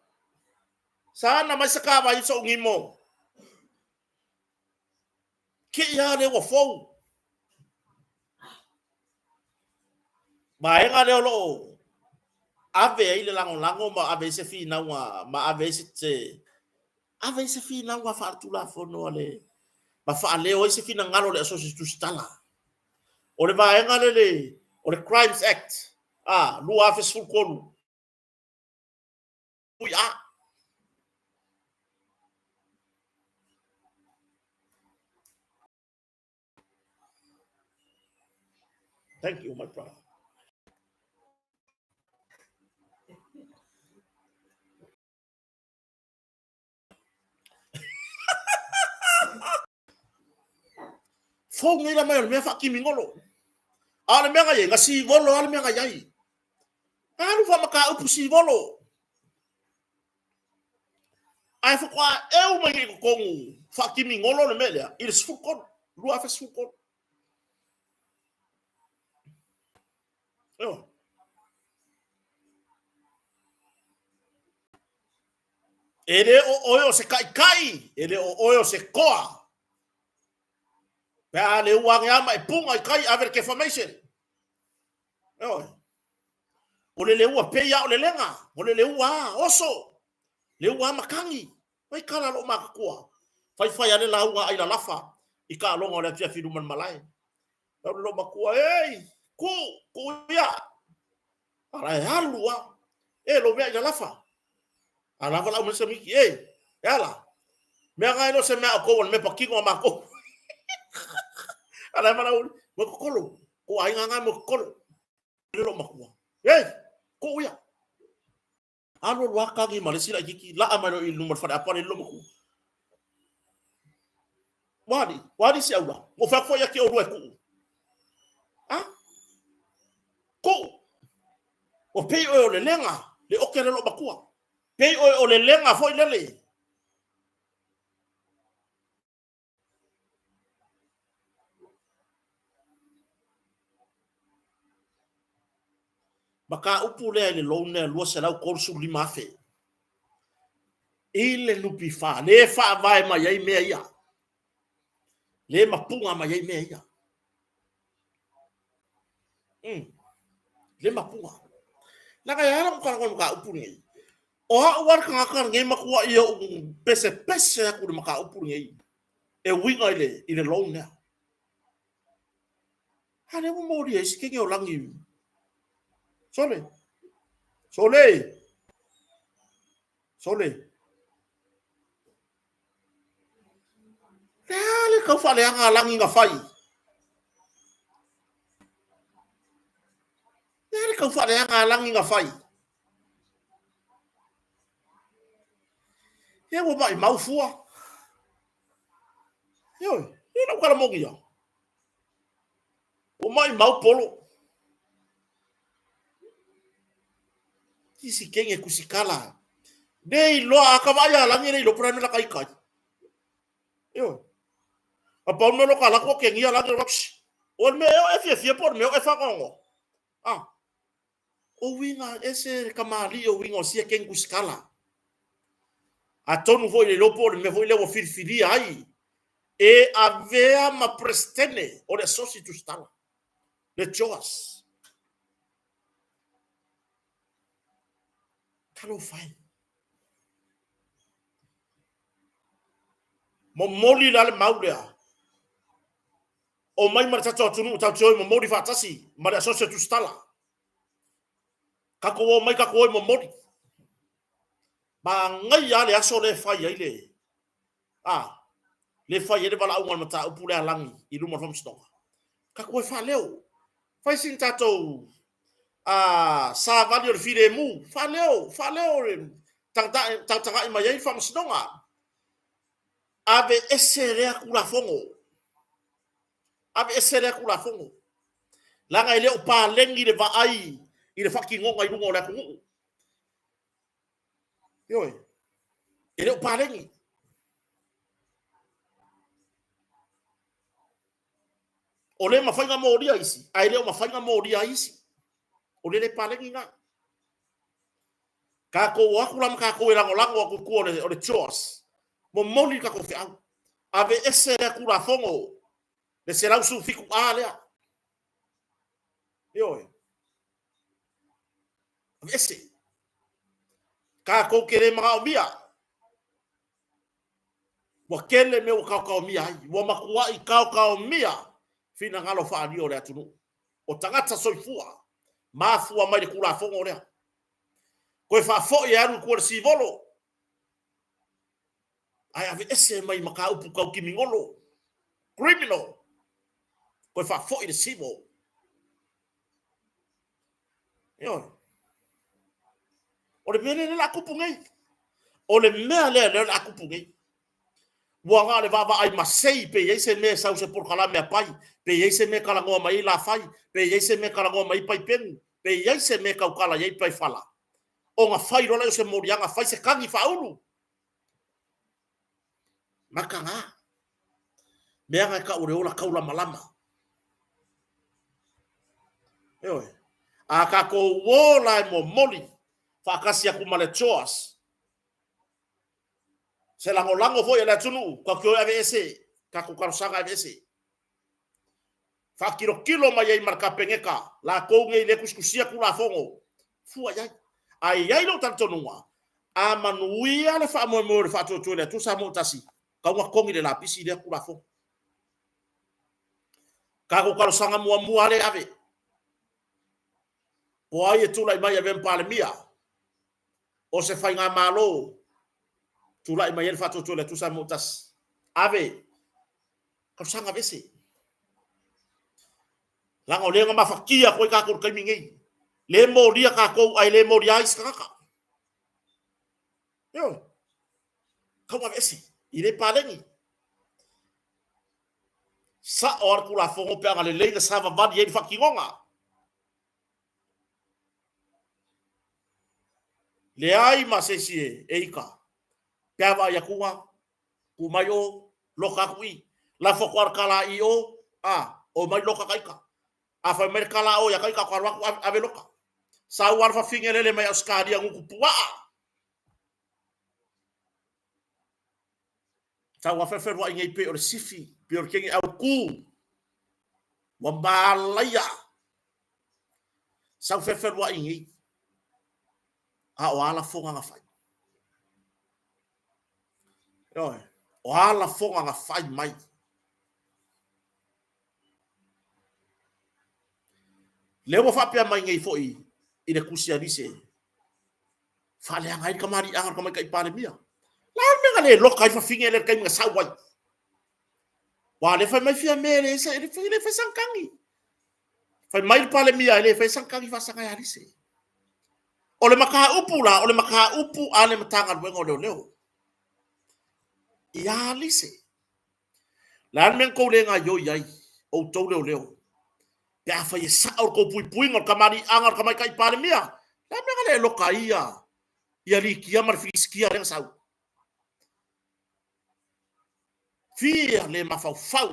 Sana mai sa ka vai so ngimo. Ke ia le wo fo. Mai nga le lo. Ave ile lango ma ave se fi na ma ave se ave se fi na fa tu la fo no le. Ma fa le o se fi na ngalo le so tu stala. O le vai nga le o le Crimes Act. Ah, lu afes full kolu. Uya. Thank you, my brother. Fo ngira mai me fa kimingolo. Ale me nga ye nga si volo ale me nga yai. Alu fa maka upu si volo. Ai fa kwa eu mai ko kongu fa kimingolo le melia. Il sfukon. Lu afes sfukon. Yo. Ele o oyo se kai. Ele o oyo se koa. Pea le uang ya mai punga kai aver defamation. Yo. O le ua pe ya o le lenga. O le ua oso. Le ua makangi. Mai kala lo makakua. Fai ale la ua ai la lafa. Ika longa o le tia fiduman malai. Lo makua ei. Ku ya. Ara halua. Lo mea ina lafa. Ala fala umesa miki yala. Mea ngai no se mea ko me pakingo mako. Ala mana mo kokolo. Ko ai ngai mo kokolo. Lo makua. Ko ya. Alo waka gi Malaysia iki la amano il number fa apa lo makua. Wadi si aula. Mo fa fo ya ki o rueku. Ah? Ko. O pe o le lenga. Le okere lo makua. Pe o le lenga foi lele. Maka upu le lone lua se lau korsu lima fe. Ile lupi fa. Le fa vai ma yai mea ia. Le mapunga ma yai mea ia. Le mapunga. Naka yara mka upu ngai. O hawar ka ngakar ngai makua ia pese ya kudu maka upu ngai. E winga ile lone. Hane mo mori e sikenge o langi. Sole. Le kau fale anga langi nga fai. Le kau fale anga langi nga fai. Ye wo mai maufua. Yo, ina kala mongi ya. O mai mau polo. Kisi kenge kusikala. Nei lo akabaya langi nei lo prana la kai kai. Yo. Apa me lo kala ko kengi ya langi rox. O me o e fie por me o e fa kongo. Ah. O winga ese kamali o winga o sia kengu kusikala. A tonu foi le lopo me foi le o filfili ai. E avea ma prestene o le sosi tu stala. Le choas. Kalo fai. Mo moli la le maulea. O mai mara tatu atunu tatu mo moli fatasi. Mara sosi tu stala. Kako o mai kako o mo moli. Ba ngai ya le aso le fai ai le. Ah. Le fai le bala unga mata upule alangi. I luma fam stonga. Kako e fa leo. Fai sin tato. Ah, sa vali o file mu. Fa leo. Tanga ima yai fam stonga. Ave esere kula fongo. Ave esere kula fongo. Langa ile o pa lengi le va ai. Ile faki ngonga i lungo le kungu. Yo. Ile o pa lengi. O le mafainga mo ria isi. Ai le o mafainga mo ria isi. O le pa lengi nga. Kako wakulam kako ilango lango aku ku o le chores. Mo moli kako fi au. Ave esere kula fongo. Le serau su fiku alea. Yo. Ave ese. Kako kere mga omia. Wa kele me o kau mia ai. Wa makua i kau mia. Fina ngalo fa dio le atunu. O tangata soifua. Mafua mai le kula fongo lea. Koe fa fo e anu kua si volo. Ai ave ese mai maka upu kau kimingolo. Criminal. Koe fa fo i le sivo. Yo. O le mele le la kupu ngai. O le mea le la kupu ngai. Wanga le vava ai masei pe yei se me sau se por kala me pai. Pe yei se me kala ngoa mai la fai. Pe yei se me kala ngoa mai pai pen. Pe yei se me kau kala yei pai fala. O nga fai rola se morianga fai se kangi faulu. Maka nga. Mea nga ka ureola kaula malama. Eoi. A ka ko wola e mo moli. Fa kasi aku male choas. Se lango foi ele tunu. Kwa kio ave ese. Ka ko karusanga ave ese. Fa kilo mai ai marka pengeka. La ko ngai le kuskusia kula fongo. Fua yai. Ai ai lo tanto nua. A manuia le fa mo le fa to le tu sa mo tasi. Ka wa kongi le lapisi le kula fongo. Ka ko karusanga mua le ave. O ai e tula i mai ave mpale mia. O se fai ngā malo. Tula i mai e fato le tu sa mo tasi. Ave. Karusanga vese. Lango le nga mafakia koe ka ko kai mingi. Le mo dia ka ko ai le mo dia is kaka. Yo. Kau wa vese. Ile palengi. Sa or kula fongo pe ngale le sa va va ye fakingonga. Le ai masesie eika. Pe va ya kuwa. Ku mai o loka kui. La fokwar kala i o. O mai loka kaika. A fa merkala o ya kaika kwa ave loka. Sa war fa fingele mai oskadi nguku pua. Sa wa fa ferwa ngai pe o sifi. Pe o kengi au ku. Wa balaya. Sa fa ferwa ngai. O ala fonga nga fai. Yo. O ala fonga nga fai mai. Lewa fa pe mai ngai foi. Ina kusia dise. Fa le ngai kamari angar kamai kai pale mia. La me ngale lokai fa fingele kai nga sawai. Wa le fa mai fia mere se le fa sankangi. Fa mai pale mia le fa sankangi fa sanga dise. O le maka upu la, o le maka upu ale matanga wengo leo. Ia lise. Lan men ko le nga yo yai o to leo. Pea fai sa o ko pui ngor kamari angar kamai kai pare mia. Lan men le lo kaia. Ia li kia mar fiskia ren sau. Fia le mafau fau.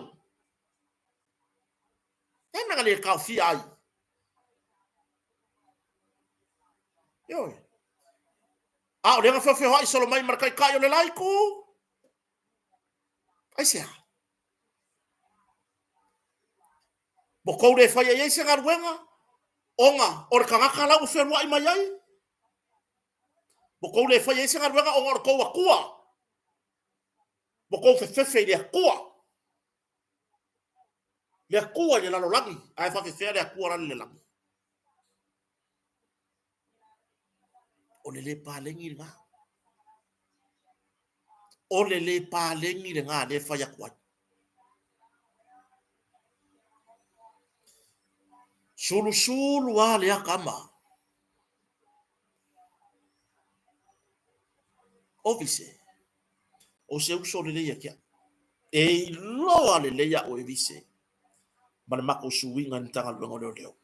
Lan men le ka fia ai. Yo. Ah, le nga fa fa hai solo mai mar kai kai o le laiko. Ai sia. Bo ko le fai ai se ngar wenga. Onga or kangaka la u fe mai mai ai. Bo ko le fai ai se ngar wenga onga or ko wa kua. Bo ko fe le kua. Le kua le lalo langi. Ai fa fe le kua ran le langi. O le palengi nga. O le palengi nga le fa ya kwa. Sulu wale ya kama. Ovise. O se uso le ya kia. E loa le ya o evise. Mana mako suwinga ntanga luengo leo.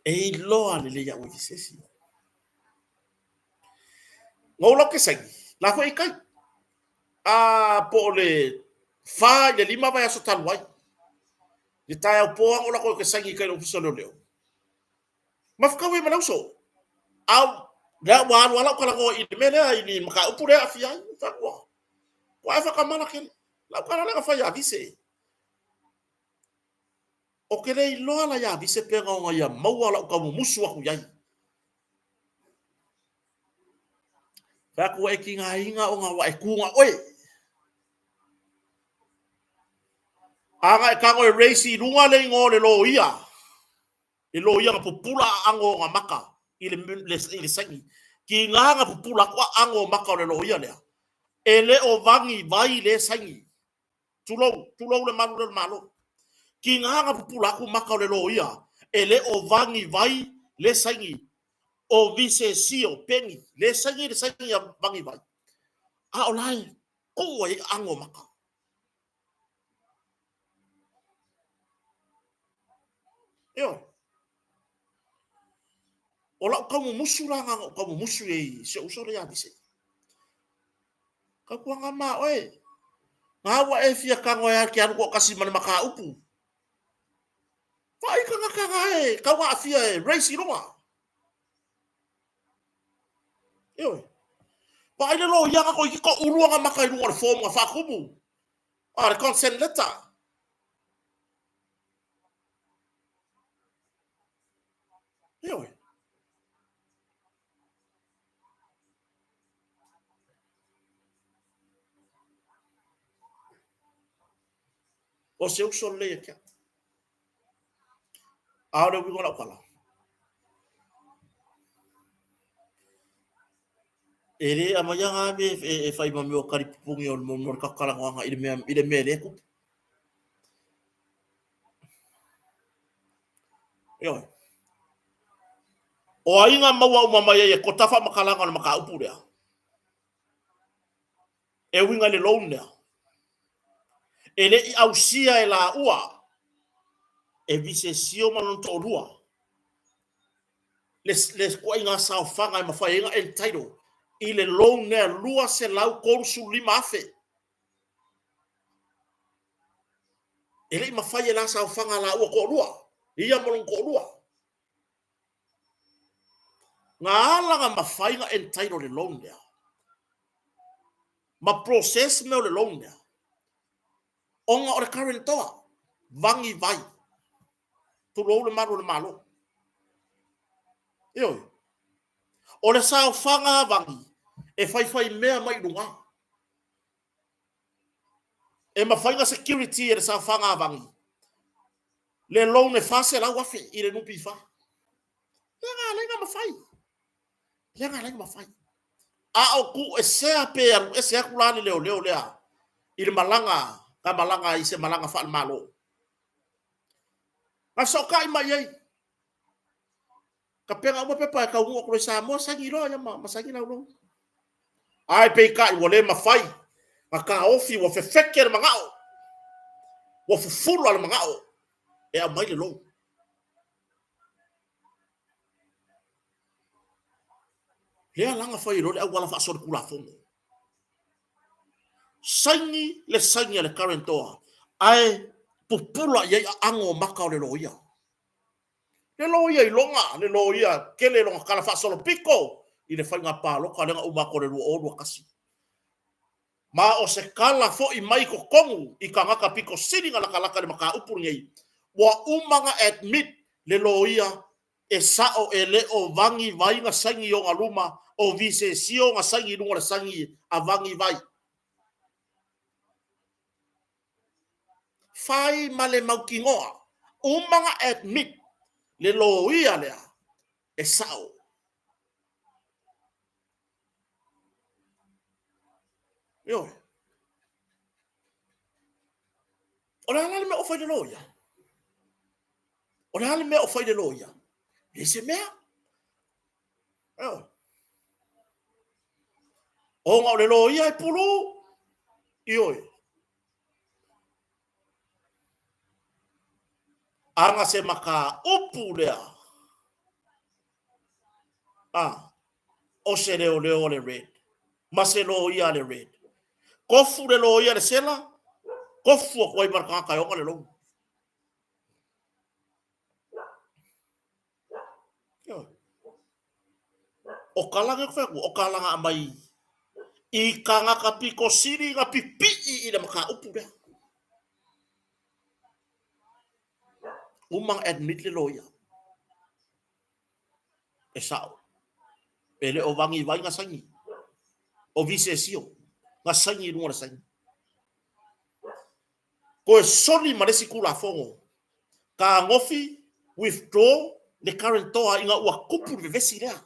E loa le ya o evise si. Ngola ke sangi. La ko ikai. Po le fa le lima vai aso talwai. Le tai au poa ola ko ke sangi kai lo fiso leo. Mafkawe manauso. Au da wala kala ko i mele ini maka upure afia. Takwa. Wa fa kamana ken. La kala la fa ya vise. O ke rei loa la ya vise penga o ya maua la ka musu aku yai. Fa ko e kinga inga o nga wa e kunga oe. Anga e kango e reisi runga le ngo le lo ia. E lo ia popula ango nga maka. Ile sangi. Ki nga popula kwa ango maka le lo ia lea. Ele o vangi vai le sangi. Tulou le malo. Ki nga popula ku maka le lo ia. Ele o vangi vai le sangi. O vise sio pengi. Le sangi ya vangi vai. A olai. Ko e ango maka. Yo. Ola kamu musu langa kamu musu e se usore ya bise. Ka kuanga ma oe. Ngawa e fia kango ya ki anu ko kasi mana maka upu. Vai kanga e ka wa fia e race ronga. Yo. Pa ile lo ya ko ki ko uruanga maka i ruanga form nga fa kubu. Ah, consent letter. Yo. O se usore le ya. Ahora we gonna kala. Ere amayanga be e fai mami o kari pupungi o mo kakala nga ile me le ku. Yo. O ainga maua o mama ye ko tafa makalanga na maka upu rea. E winga le lone. Ele i ausia e la ua. E vise sio manon to lua. Les ko inga sa fanga ma fa inga entitled. Ile lone lua se lau korsu lima afe. Ele ma fa la sa fanga la ua ko lua. Ia manon ko lua. Nga ala ma fa inga entitled le lone. Ma process me le lone. Onga o le current toa. Vangi vai. Tu lo le malo. Yo. O le sa fanga vangi. E fai mea mai runga. E ma fai security e le sa fanga vangi. Le lone fase la wafe i le nupi fa. Lenga ma fai. Lenga ma fai. A o ku e sea pe e sea kulani leo lea. I le malanga. Ka malanga i se malanga fa malo. Ma so kai mai ai. Ka penga mo pepa ka ungo ko sa mo sa giro ya ma sa giro lo. ai pe ka i wole mafai maka ofi wa fefeke le mangao wa fufulu le mangao e a mai le lo le langa fai lo le wala fa so kula fongo saini le karentoa ai pupula ye ango maka le loia le loia i longa le loia kele longa kala fa solo piko i le fanga pa lo ka lenga uma ko le o kasi ma o se kala fo i mai ko kongu i ka ngaka piko sininga la kalaka le maka upur ngei wa umanga admit le loia e sao e le o vangi vai nga sangi o aluma o vise sio nga sangi lunga le sangi a vangi vai fai male maukingoa umanga admit le loia lea e sao yo ora ala me o fai le loia ora ala me o fai le loia le se mea yo o nga le loia e pulu yo anga se maka upu lea o se leo le red ma se loia le red kofu le loia le sela kofu ko i marka ka yo le lo yo o kalanga fa o kalanga mai i kanga ka piko siri nga pipi i le maka upu lea umang admit le loia e sao ele o vangi vai nga sangi o vise sio nga sangi lunga sangi ko soli maresi kula fongo ka ngofi withdraw le current toa inga ua kupu de vesi lea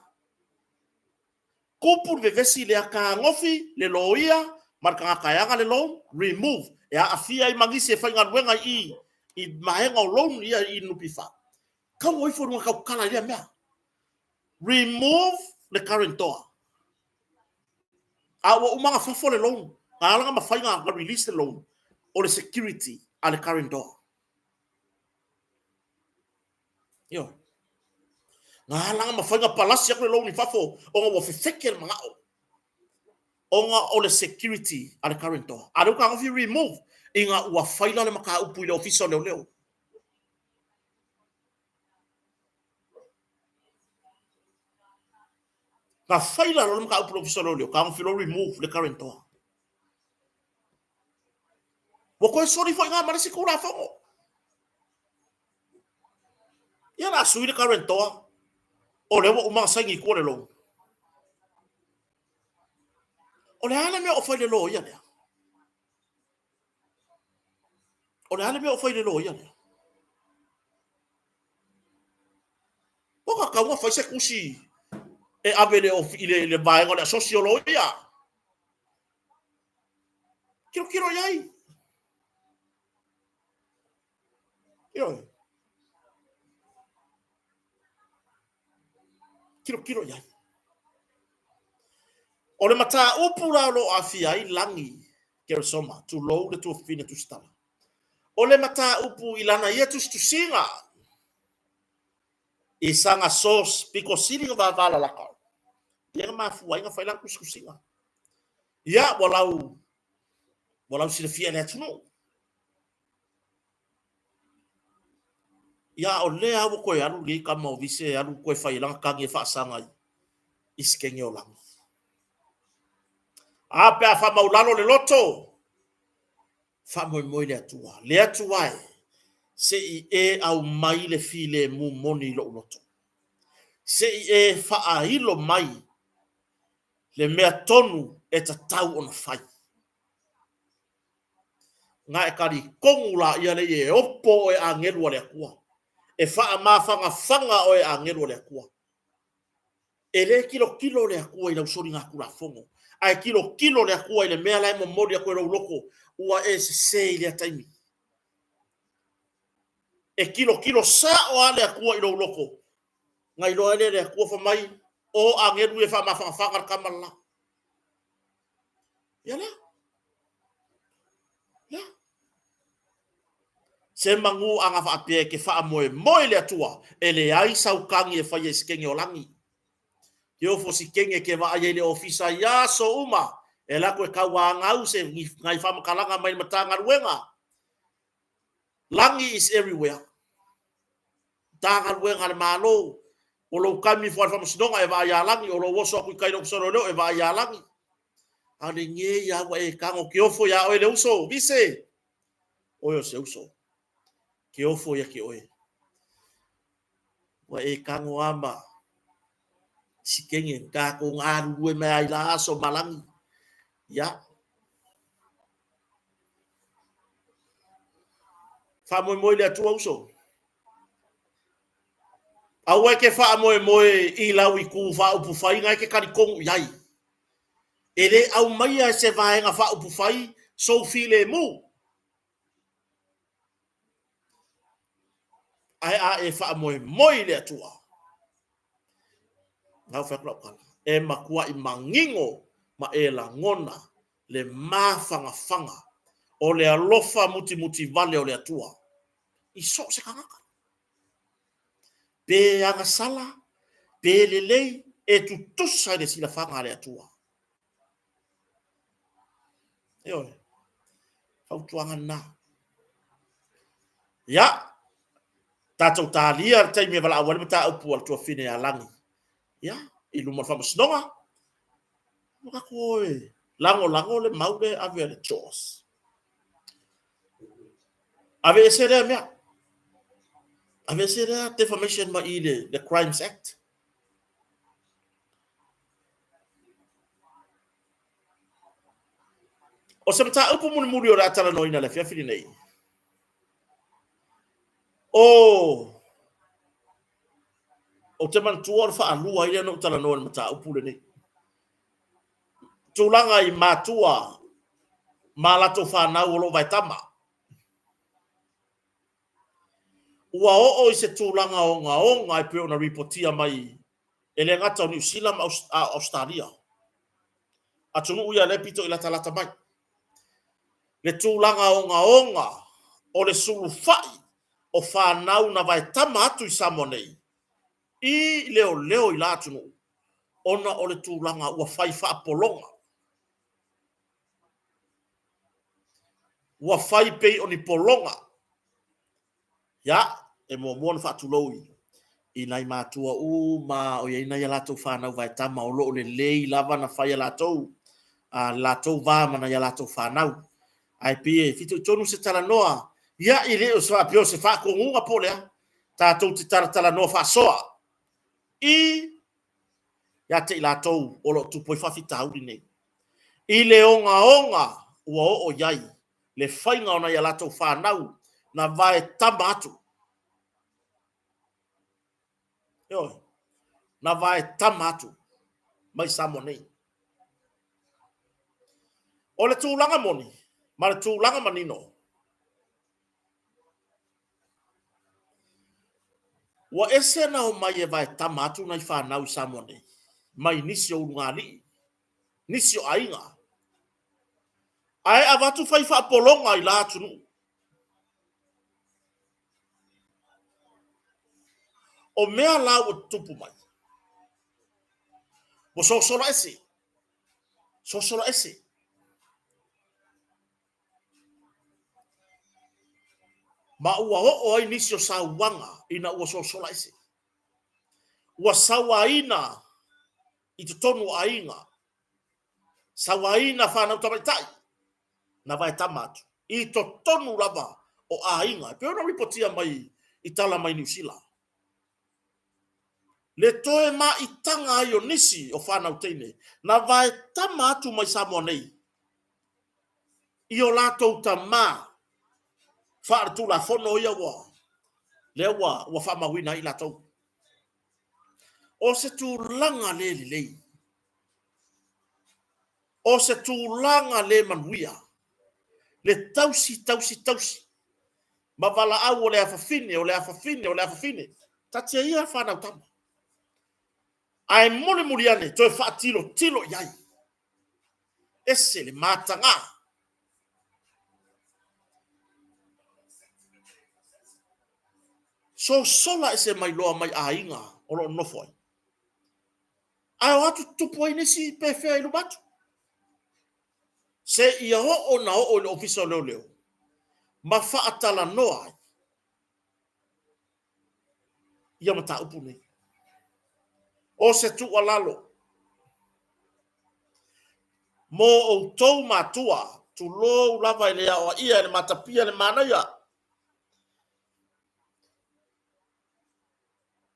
kupu de vesi lea ka ngofi le loia marka kayanga le lo remove ya afia i mangisi e fainga luenga i mahenga o loan ia i nupifa ka woi fo nga ka kala ia mea remove the current toa awa umanga fafo le loan alanga mafainga ka release the loan or the security at the current door yo nga langa mafainga palasi ya loan ni fafo o nga fefeke mangao onga o the security at the current door adu ka ngofi remove inga wa faila le maka upu ile official leo ka faila le maka upu official leo ka ngofi lo remove the current door wako sorry for inga marisi kura fongo ya na sui le current door o le umanga sangi ko le lo o le ala me o faile lo ya le o le ala me o faile lo ya le o ka wa faise kusi e avele o ile vai ngona sociologia kiro yai yo kiro yai o le mata upura lo afia i langi kero soma tu lo le tu fine tu stala o le mata upu ilana ia tu singa i sanga sos piko siri va vala la ka ia ma fu ai nga faila kusinga ia walau si le fia le tuno ia o le awu ko alu ri ka mo vise alu ko faila ka nge fa sanga iskenge o langi ape a fa maulalo le loto fa moi le atua se i e au mai le file mu moni lo loto se i e fa a hilo mai le mea tonu e ta tau ona fai nga e kari kongula ia le e opo e angelu le akua e fa a mafanga fanga o e angelu le akua e le kilo le akua i la usori nga kula fongo ai kilo le akua i le mea lai mo modi a koe loko ua e se le taimi e kilo sa o ale akua i loko ngai lo ale le akua fa mai o angelu e fa mafanga fanga kamala Ya la. Ya. Se mangu anga fa apia ke fa moe le atua. Ele ai sau kangi e fai skenge o langi. Yo fo sikenge ke va ai le ofisa ya so uma. E la ko ka wa ngau se ngai fa makalanga mai matanga ruenga. Langi is everywhere. Tanga ruenga le malo. O lo kami fo fa msdonga e va ya langi o lo woso ku kai lo soro lo e va ya langi. Ane nge ya wa e kango ke ofo ya o le uso bise. Oyo se uso. Ke ofo ya ke oe. Wa e kango ama. Sikenge ka ko ngaru rue me ai la so malangi. Ya. Fa mo le atua uso. Awe ke fa moe I lau I ku fa upu fai ngai ke karikongu yai. Ele au mai a se vaenga fa upu fai so file mu. Ai a e fa moe le atua. Ngau fa kala. E makua I mangingo ma e la ngona le mafanga fanga o le alofa muti vale o le atua. I so se kangaka. Pe anga sala, pe lelei e tutusa de sila fanga le atua. Eo, fautuanga na. Ya, tatou talia tai me vala awale mata upu al tua fine a langi. Ya, I luma fama snonga. Maka koe. Lango le maude ave le chos. Ave esere mea. Ave esere defamation ma I the Crimes Act. O se mata upu muri o ratala noina le fia fini nei. O te man tuor fa alua ile no tala no mata upu le nei. Tulanga I matua malato fa na ulo vai tama. Ua o se tulanga o nga I pe ona reportia mai ele ngata New Zealand Australia. Atunu uia le pito ila talata mai. Le tulanga o nga o le sulu fai o fa nau na vai tama atu I Samonei. I leo I la atunu. Ona o le tulanga ua fai fa apolonga. Ua fai pei oni polonga. Ya, e mo fa tuloi. I nai matua ma o ye ina ya lato fa nau vai tama o lo le lei lava na fai lato. Lato va mana ya lato fa nau. Ai pie fitu tonu se tala noa. Ya I le o sa pio se fa ko unga polea. Tatou te tala noa fa soa. I ya te lato o lo tu poi fa fitau nei. I le onga ua o yai. Le fainga ona ya lato fa nau na vai tama atu. Yo, na vai tamatu mai Samonei. O le tūlanga moni, ma le tūlanga manino. Wa ese na o mai e vai tamatu na I whanau Samonei. Mai nisi o ungali, nisi o ainga. Ai avatu fai wha polonga I la atunu. O mea la o tupu mai. Mo sosola ese. Sosola ese. Ma ua o ai nisi o sauwanga ina ua sosola ese. Ua sawaina I te tonu ainga. Sawaina whanau tamaitai. Na vai tamatu. I to tonu lava o ainga. Pe ona ripotia mai I tala mai New Zealand. Le toe ma I tanga ai o nisi o whanau teine. Na vai tamatu mai Samonei. I o latou ta ma. Whaaratu la fono ia wa. Le wa whamawina I latou. O se tu langa le lei. O se tu langa le manuia. Le tausi. Ma vala au o le afafine. Tatia ia whanau tama. Ai mole ane, toi wha tilo yai. ese le matanga. So sola ese mai loa mai ainga o lo nofoi. Ai watu tupu ai nisi pe fea ilu batu. Se ia o na o le ofisa leo leo. Ma faatala noa. Ia mata upu nei. O se tu alalo. Mo o tou matua. Tu lo lava ile o ia le matapia le mana ia.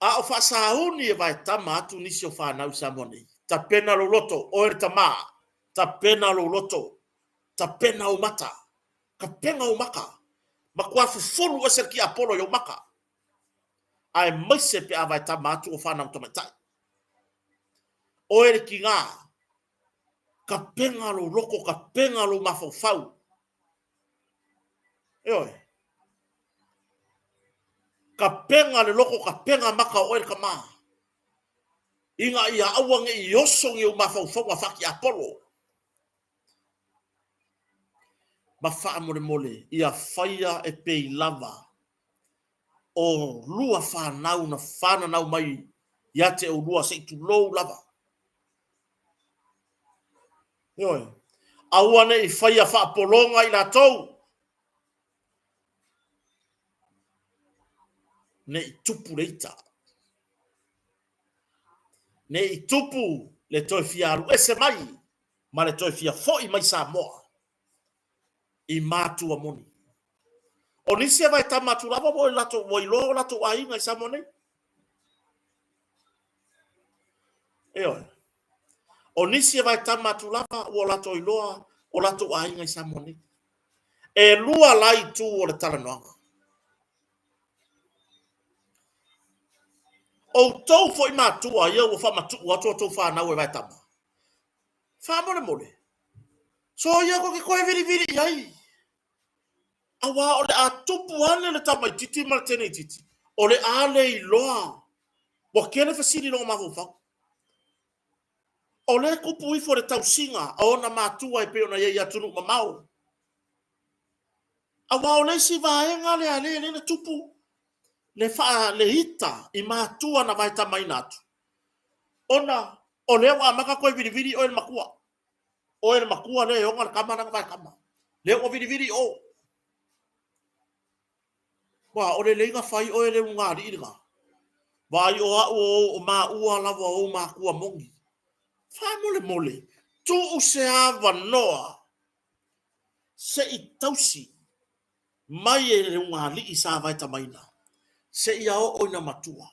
A o fasahuni e vai tama atu nisi o whanau sa moni. Ta pena lo loto, o e tama. Ta pena lo loto. Ta pena o mata. Ka penga o maka. Ma kua fufuru e serki apolo yo maka. Ai maise pe a vai tama atu o whanau tamatai. O e ki ngā. Ka penga lo loko, ka penga lo mafofau. Eoi. Ka penga le loko, ka penga maka o e ka maa. Inga ia awange i osong i o mafofau a whaki apolo. Ma wha mole mole, ia whaia e pei lava. O lua whanau na whanau mai, ia te o lua se tu lou lava. Ioi. Awane i whaia wha polonga i la tau. Ne i tupu reita. Ne i tupu le toi fiaru ese mai, ma le toi fia foi mai sa moa. I mātua moni. O nisi e vai tamatu lava mo i lato, mo i lo lato a inga i sa moni. Eoi. O nisi e vai tamatu lava o lato i loa, o lato a inga i sa moni. E lua lai tu o le talanoanga. O tau foi mātua, ia o whamatu, o atua tau whanau e vai tama. Whamone mole. So ia ko ke koe viri viri iai. Awa o le a tupu ane le tamai titi ma le tene titi. O le ale i loa. Wa kene fasiri no mahu whau. O le kupu ifo le tau singa. A ona mātua e pe ona ia ia tunu mamau. Awa o le si vaenga le ale le tupu. Le faa le hita i mātua na vai tamai natu. Ona o le wa maka koe viri viri o le makua. O le makua le onga le kama na vai kama. Le o viri viri o. Wa o le leiga fai o le unga ri iriga. Vai o ma ua lava o ma kua mongi. Fa mole mole. Tu o se ava noa. Se i tausi. Mai e le unga li i sa vai tamaina. Se i ao o ina matua.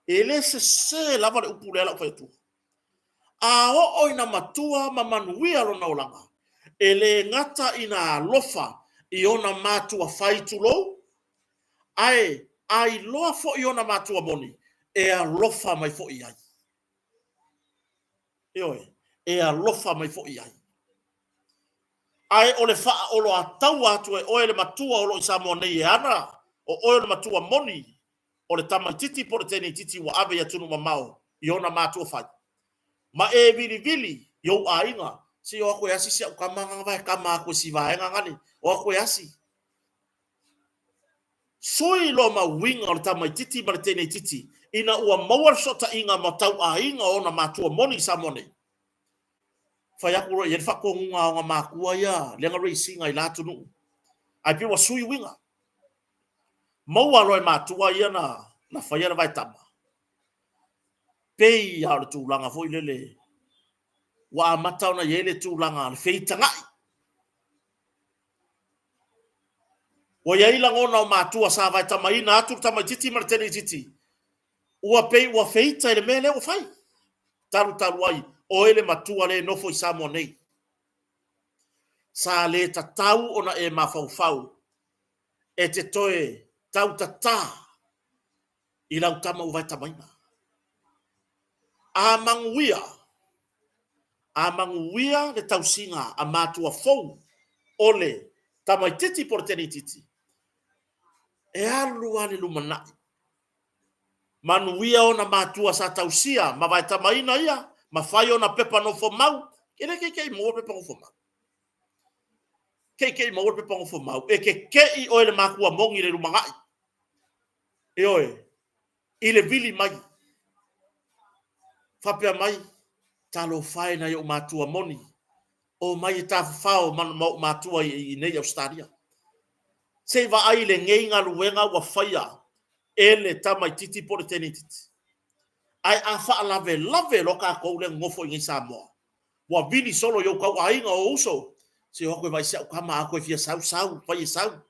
E le se lava le upu le la fai tu. A o ina matua ma manuia lo na olanga. E le ngata ina lofa i ona matua fai tu lo. Ai loa fo i ona matua moni. E a lofa mai fo i ai. E a lofa mai fo i ai. Ai o le faa o lo a tau atu e oe le matua o lo isa mone i ana. O oe le matua moni. O le tamatiti po le tene titi wa ave ya tunu mamao. I ona matua fai. Ma e vili vili. Yo a inga. Si o ako yasi si au kamanga vai kama ako si vaenga ngani. O ako yasi. Soi lo ma winga o le tamaititi ma le tene titi. Ina ua mawar sota inga ma tau a inga o na matua moni sa mone. Fai aku ro, yeri whako ngunga o ngā mākua ia, lenga rei singa i lātu nuu. Ai piwa sui winga. Maua roi mātua ia na whai ana vai tama. Pei au le tūlanga fo i lele. Wa a matau na yele tūlanga, le feita ngai. Wa ia ila ngona o mātua sa vai tama ina atu tama titi ma le tene titi. Ua pei ua feita i le mele o fai. Taru taru ai. O ele matua le nofo i Samoa nei. Sa le tatau ona e mawhauwhau. E te toe tau tata i lau tama uwai tamaina. A manguia le tausinga a matua fau ole tamai titi por teni titi. E alu ale lumanai. Manuia ona matua sa tausia ma vai tamaina ia. Ma fai ona pepa no fo mau. Kena ke mo pe pong fo ma. Ke mo pe pong fo ma. E ke I o le makua mongi le rumangai. E oi. I le vili mai. Fapea mai. Talo fai na yo matua moni. O mai ta fao man matua I nei Australia. Se va ai le ngeinga luenga wa faia. Ele tamai titi por tenititi. Ai a fa lave lo ka ko le ngofo I Samoa. Wa vili solo yo ka ainga o uso. Se o ko vai se ka ma ko fia sau vai sau.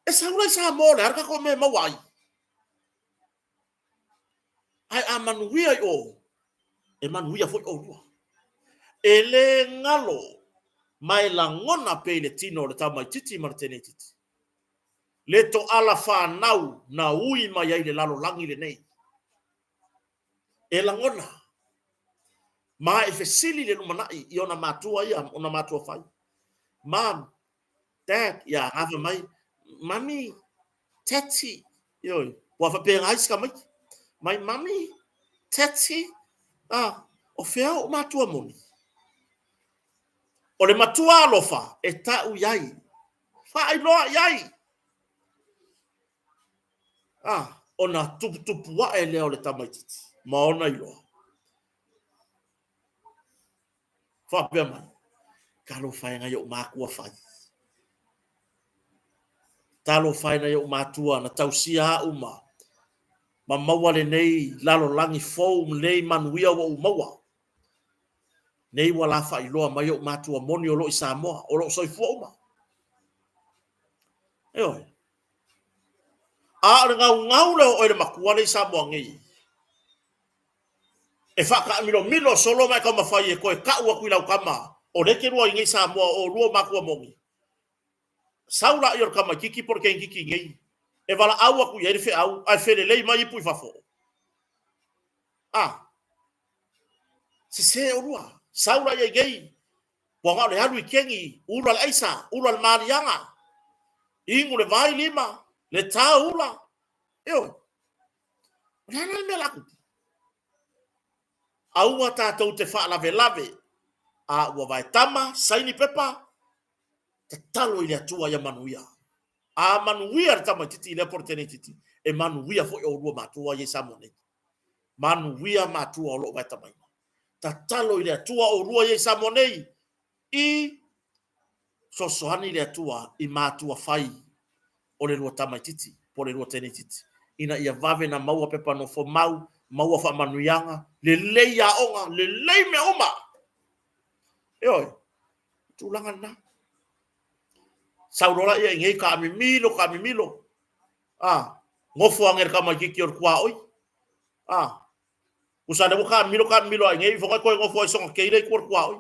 E sau le Samoa le arka ko me mawai. Ai a manuia o. E manuia foi o rua. Ele ngalo mai la ngona pe le tino le tamai titi martenetiti. Le to ala fa nau na ui mai ai le lalo langi le nei. E la ngona. Ma e fesili le numanai I ona matua ia, ona matua fai. Mom, Dad, ya have mai, Mommy, Tati, yo, wa fa pe ngai ska mai. My mommy, Tati, o fea o matua moni. O le matua alofa, e ta u yai. Fa ai loa yai. Ona tupu wa e leo le tamaititi. Ma ona I loa. Fa pe mai. Kalo fai ngai o makua fai. Talo fai na yo matua na tausia uma. Ma maua le nei lalo langi fou nei manuia wa umaua. Nei wala fa iloa mai yo matua moni o lo I Samoa, o lo soifua uma. Eo. A ngau le o le makua le Samoa ngai. E fa ka milo solo mai ka mafai e koe ka ua kui lau kama. O le ke rua ngai Samoa o rua makua mongi. Saula I kama kiki por ken kiki ngai. E wala aua kui e fe au, ai fere lei mai pui fafo. Se o rua. Saula ye gei. Wanga le halu I kengi, ula le aisa, ula le marianga. Ingu le vai lima, le tā ula. Eo. Nana me laku. Aua tātou te wha lave. A ua vai tama, saini pepa. Te talo I le atua ia manuia. A manuia le tama titi le portene titi. E manuia fo o rua matua ye samone. Manuia matua o lo vai tamaina. Ta talo I le atua o rua ye samone. I sosohani le atua I matua fai o le rua tamaititi, po le rua tenetiti. Ina ia vave na maua pepa no fo maua fa manuianga, le lei a onga, le lei me oma. Eoi, tūlanga na. Saurora ia ingei ka mimilo. Ngofo anger ka magiki or kua oi. Usane mo ka milo ingei, fokai koe ngofo ai songa keirei kua oi.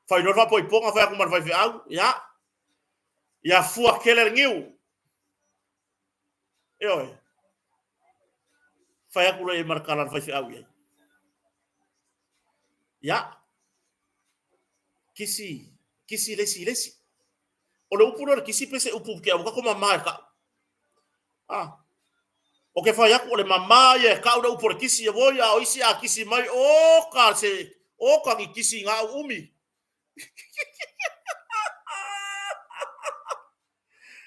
Fai norfa poi ponga fai akuman fai au, ya. Ya fua keler ngiu. Eoi. Fai aku le markalan fai au ya. Ya. Kisi lesi. O le upu no kisi pese upu ke au ka mama ka. O ke fai aku le mama ye ka o upu kisi ye voya o isi a kisi mai o ka se o ka ki kisi nga umi.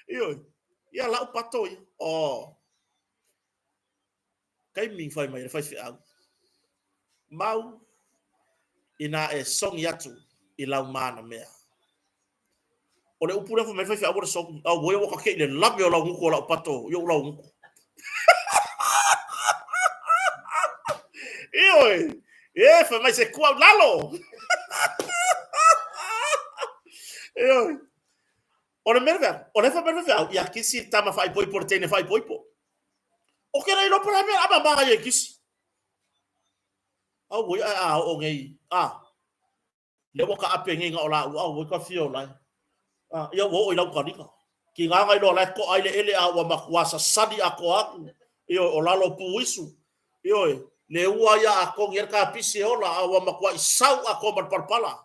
Yo. Ya la upato ya. Kai mi fai mai fai au. Mau ina e song yatu I lau mana mea. O le upu refu mai fai au le song au boya o ka ke le labi o lau nguku o lau pato yo lau nguku. Ioi. Fai mai se kua lalo. Ioi. O le merve, o le fai merve au ia kisi tama fai poi portene fai poi po. O ke rei lo para me aba maga ye kisi. Au boya o ngei. Le waka ape ngai nga o la au ka fio lai. Ia wo o lau ka nika. Ki nga ngai lo lai ko ai le ele a wa makuasa sadi a ko aku. Io o lalo puisu. Io le ua ia a ko ngier ka pisi ola a wa makua I sau a ko mar parpala.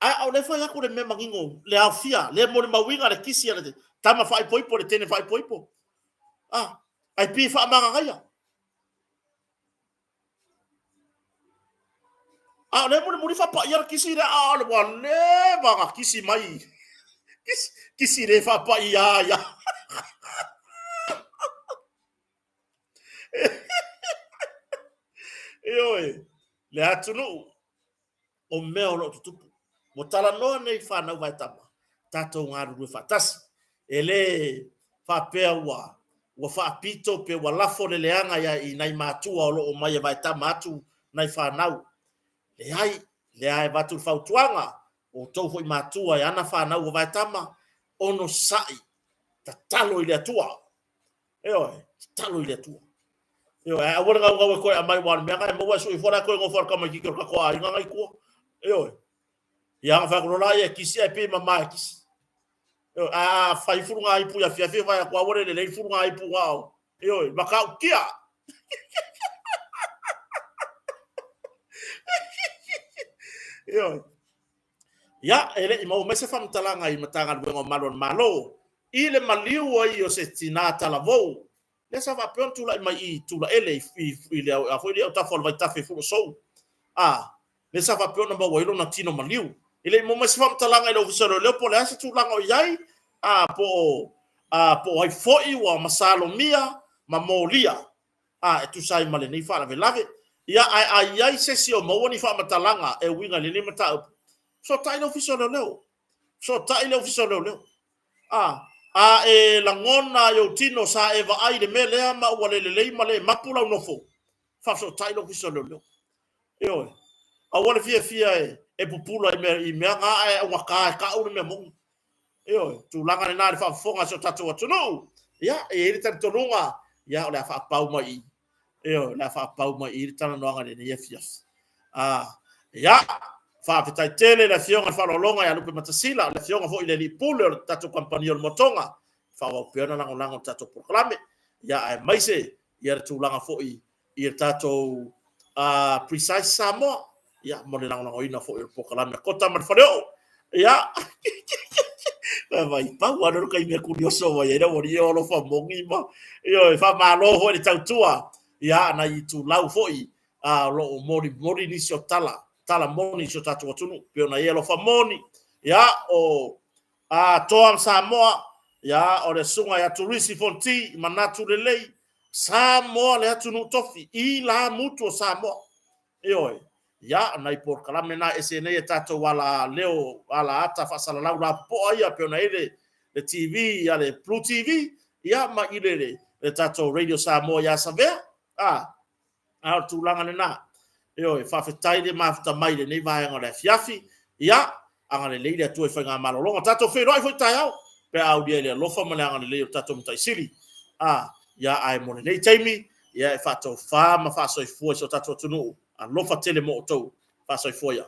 Au le fai aku le me mangingo. Le afia, le mo le mawinga le kisi ala te. Tama fai poipo le tene fai poipo. Ai pi fa manga ngai. le mo fa pa ia kisi le le wale ba kisi mai kisi le fa pa ia Oi, le atunu o mea o lo tutupu. Mo tala noa nei whanau vai tama. Tatou ngaru rue whatasi. E le whapea ua whaapito pe ua lafo le leanga ia i nei mātua o lo o mai vai tama atu nei whanau. Le ai watu whautuanga o tau hoi mātua i ana whanau o vai tama ono sai ta talo i le atua. Oi, talo i le atua. Yo, awara nga ko amai wan me nga mo waso i fora ko ngo fora kama ki ko ko ai nga ko. Yo. Ya fa ko la ya kisi ai pe mama kisi. Yo, fa i furu nga i pu ya fia fia va ko awore le furu nga i pu wao. Yo, maka kia. Yo. Ya, ele i mo mese fam talanga i matanga ngo malon malo. Ile maliu ai o se tinata la vo. Lesa va pon tula mai I tula ele I le a foi le ta fol vai ta fe fu so lesa va pon mo welo na tino maliu ile mo mas fam talanga ile ofisero le po le asa tula ngo yai po ai foi wa masalo mia mamolia e tu sai male nei fa la lave ia ai se o mo ni fa matalanga e winga le mata so ta ile ofisero le la ngona yo tino sa eva ai de mele ma wale le male mapula no fo fa so tailo fiso lo yo a wale fia pupula i me nga wa ka u me mo yo tu langa na fa fonga so tatu watu no ya e ta tonunga ya la fa pau mai yo la fa pau mai I tana no nga ne fia ya fa fitai tele la fionga fa longa ya lupe matasila la fionga fo ile li puler tatu campagnol motonga fa wa pena lango tatu proclame ya ai maise ya tu langa fo I tatu precise samo ya mo le lango ina fo il proclame kota mar fo ya vai pa wa no kai me curioso wa ya no rio lo fa mongi ma yo fa malo ho le tautua ya na I tu lau fo lo mori ni sio tala moni so tatu watunu pe na yelo fa moni ya o toam Samoa ya o le sunga ya turisi fonti manatu le lei Samoa le atunu tofi I la mutu Samoa oi ya na por kala mena esene tatu wala leo wala ata fa sala la po ia pe na ile le TV ya le Blue TV ya ma ile le tatu radio Samoa ya save tu langa na yo fa fetai de mafta mai de nei vai ngora fiafi ya angale leile tu fa nga malolonga tato fe roi foi tai au pe au dia le lofa mana angale le tato mutai siri ya ai mo nei taimi ya fa to fa ma fa so fo so tato tunu a lofa tele mo to fa so fo ya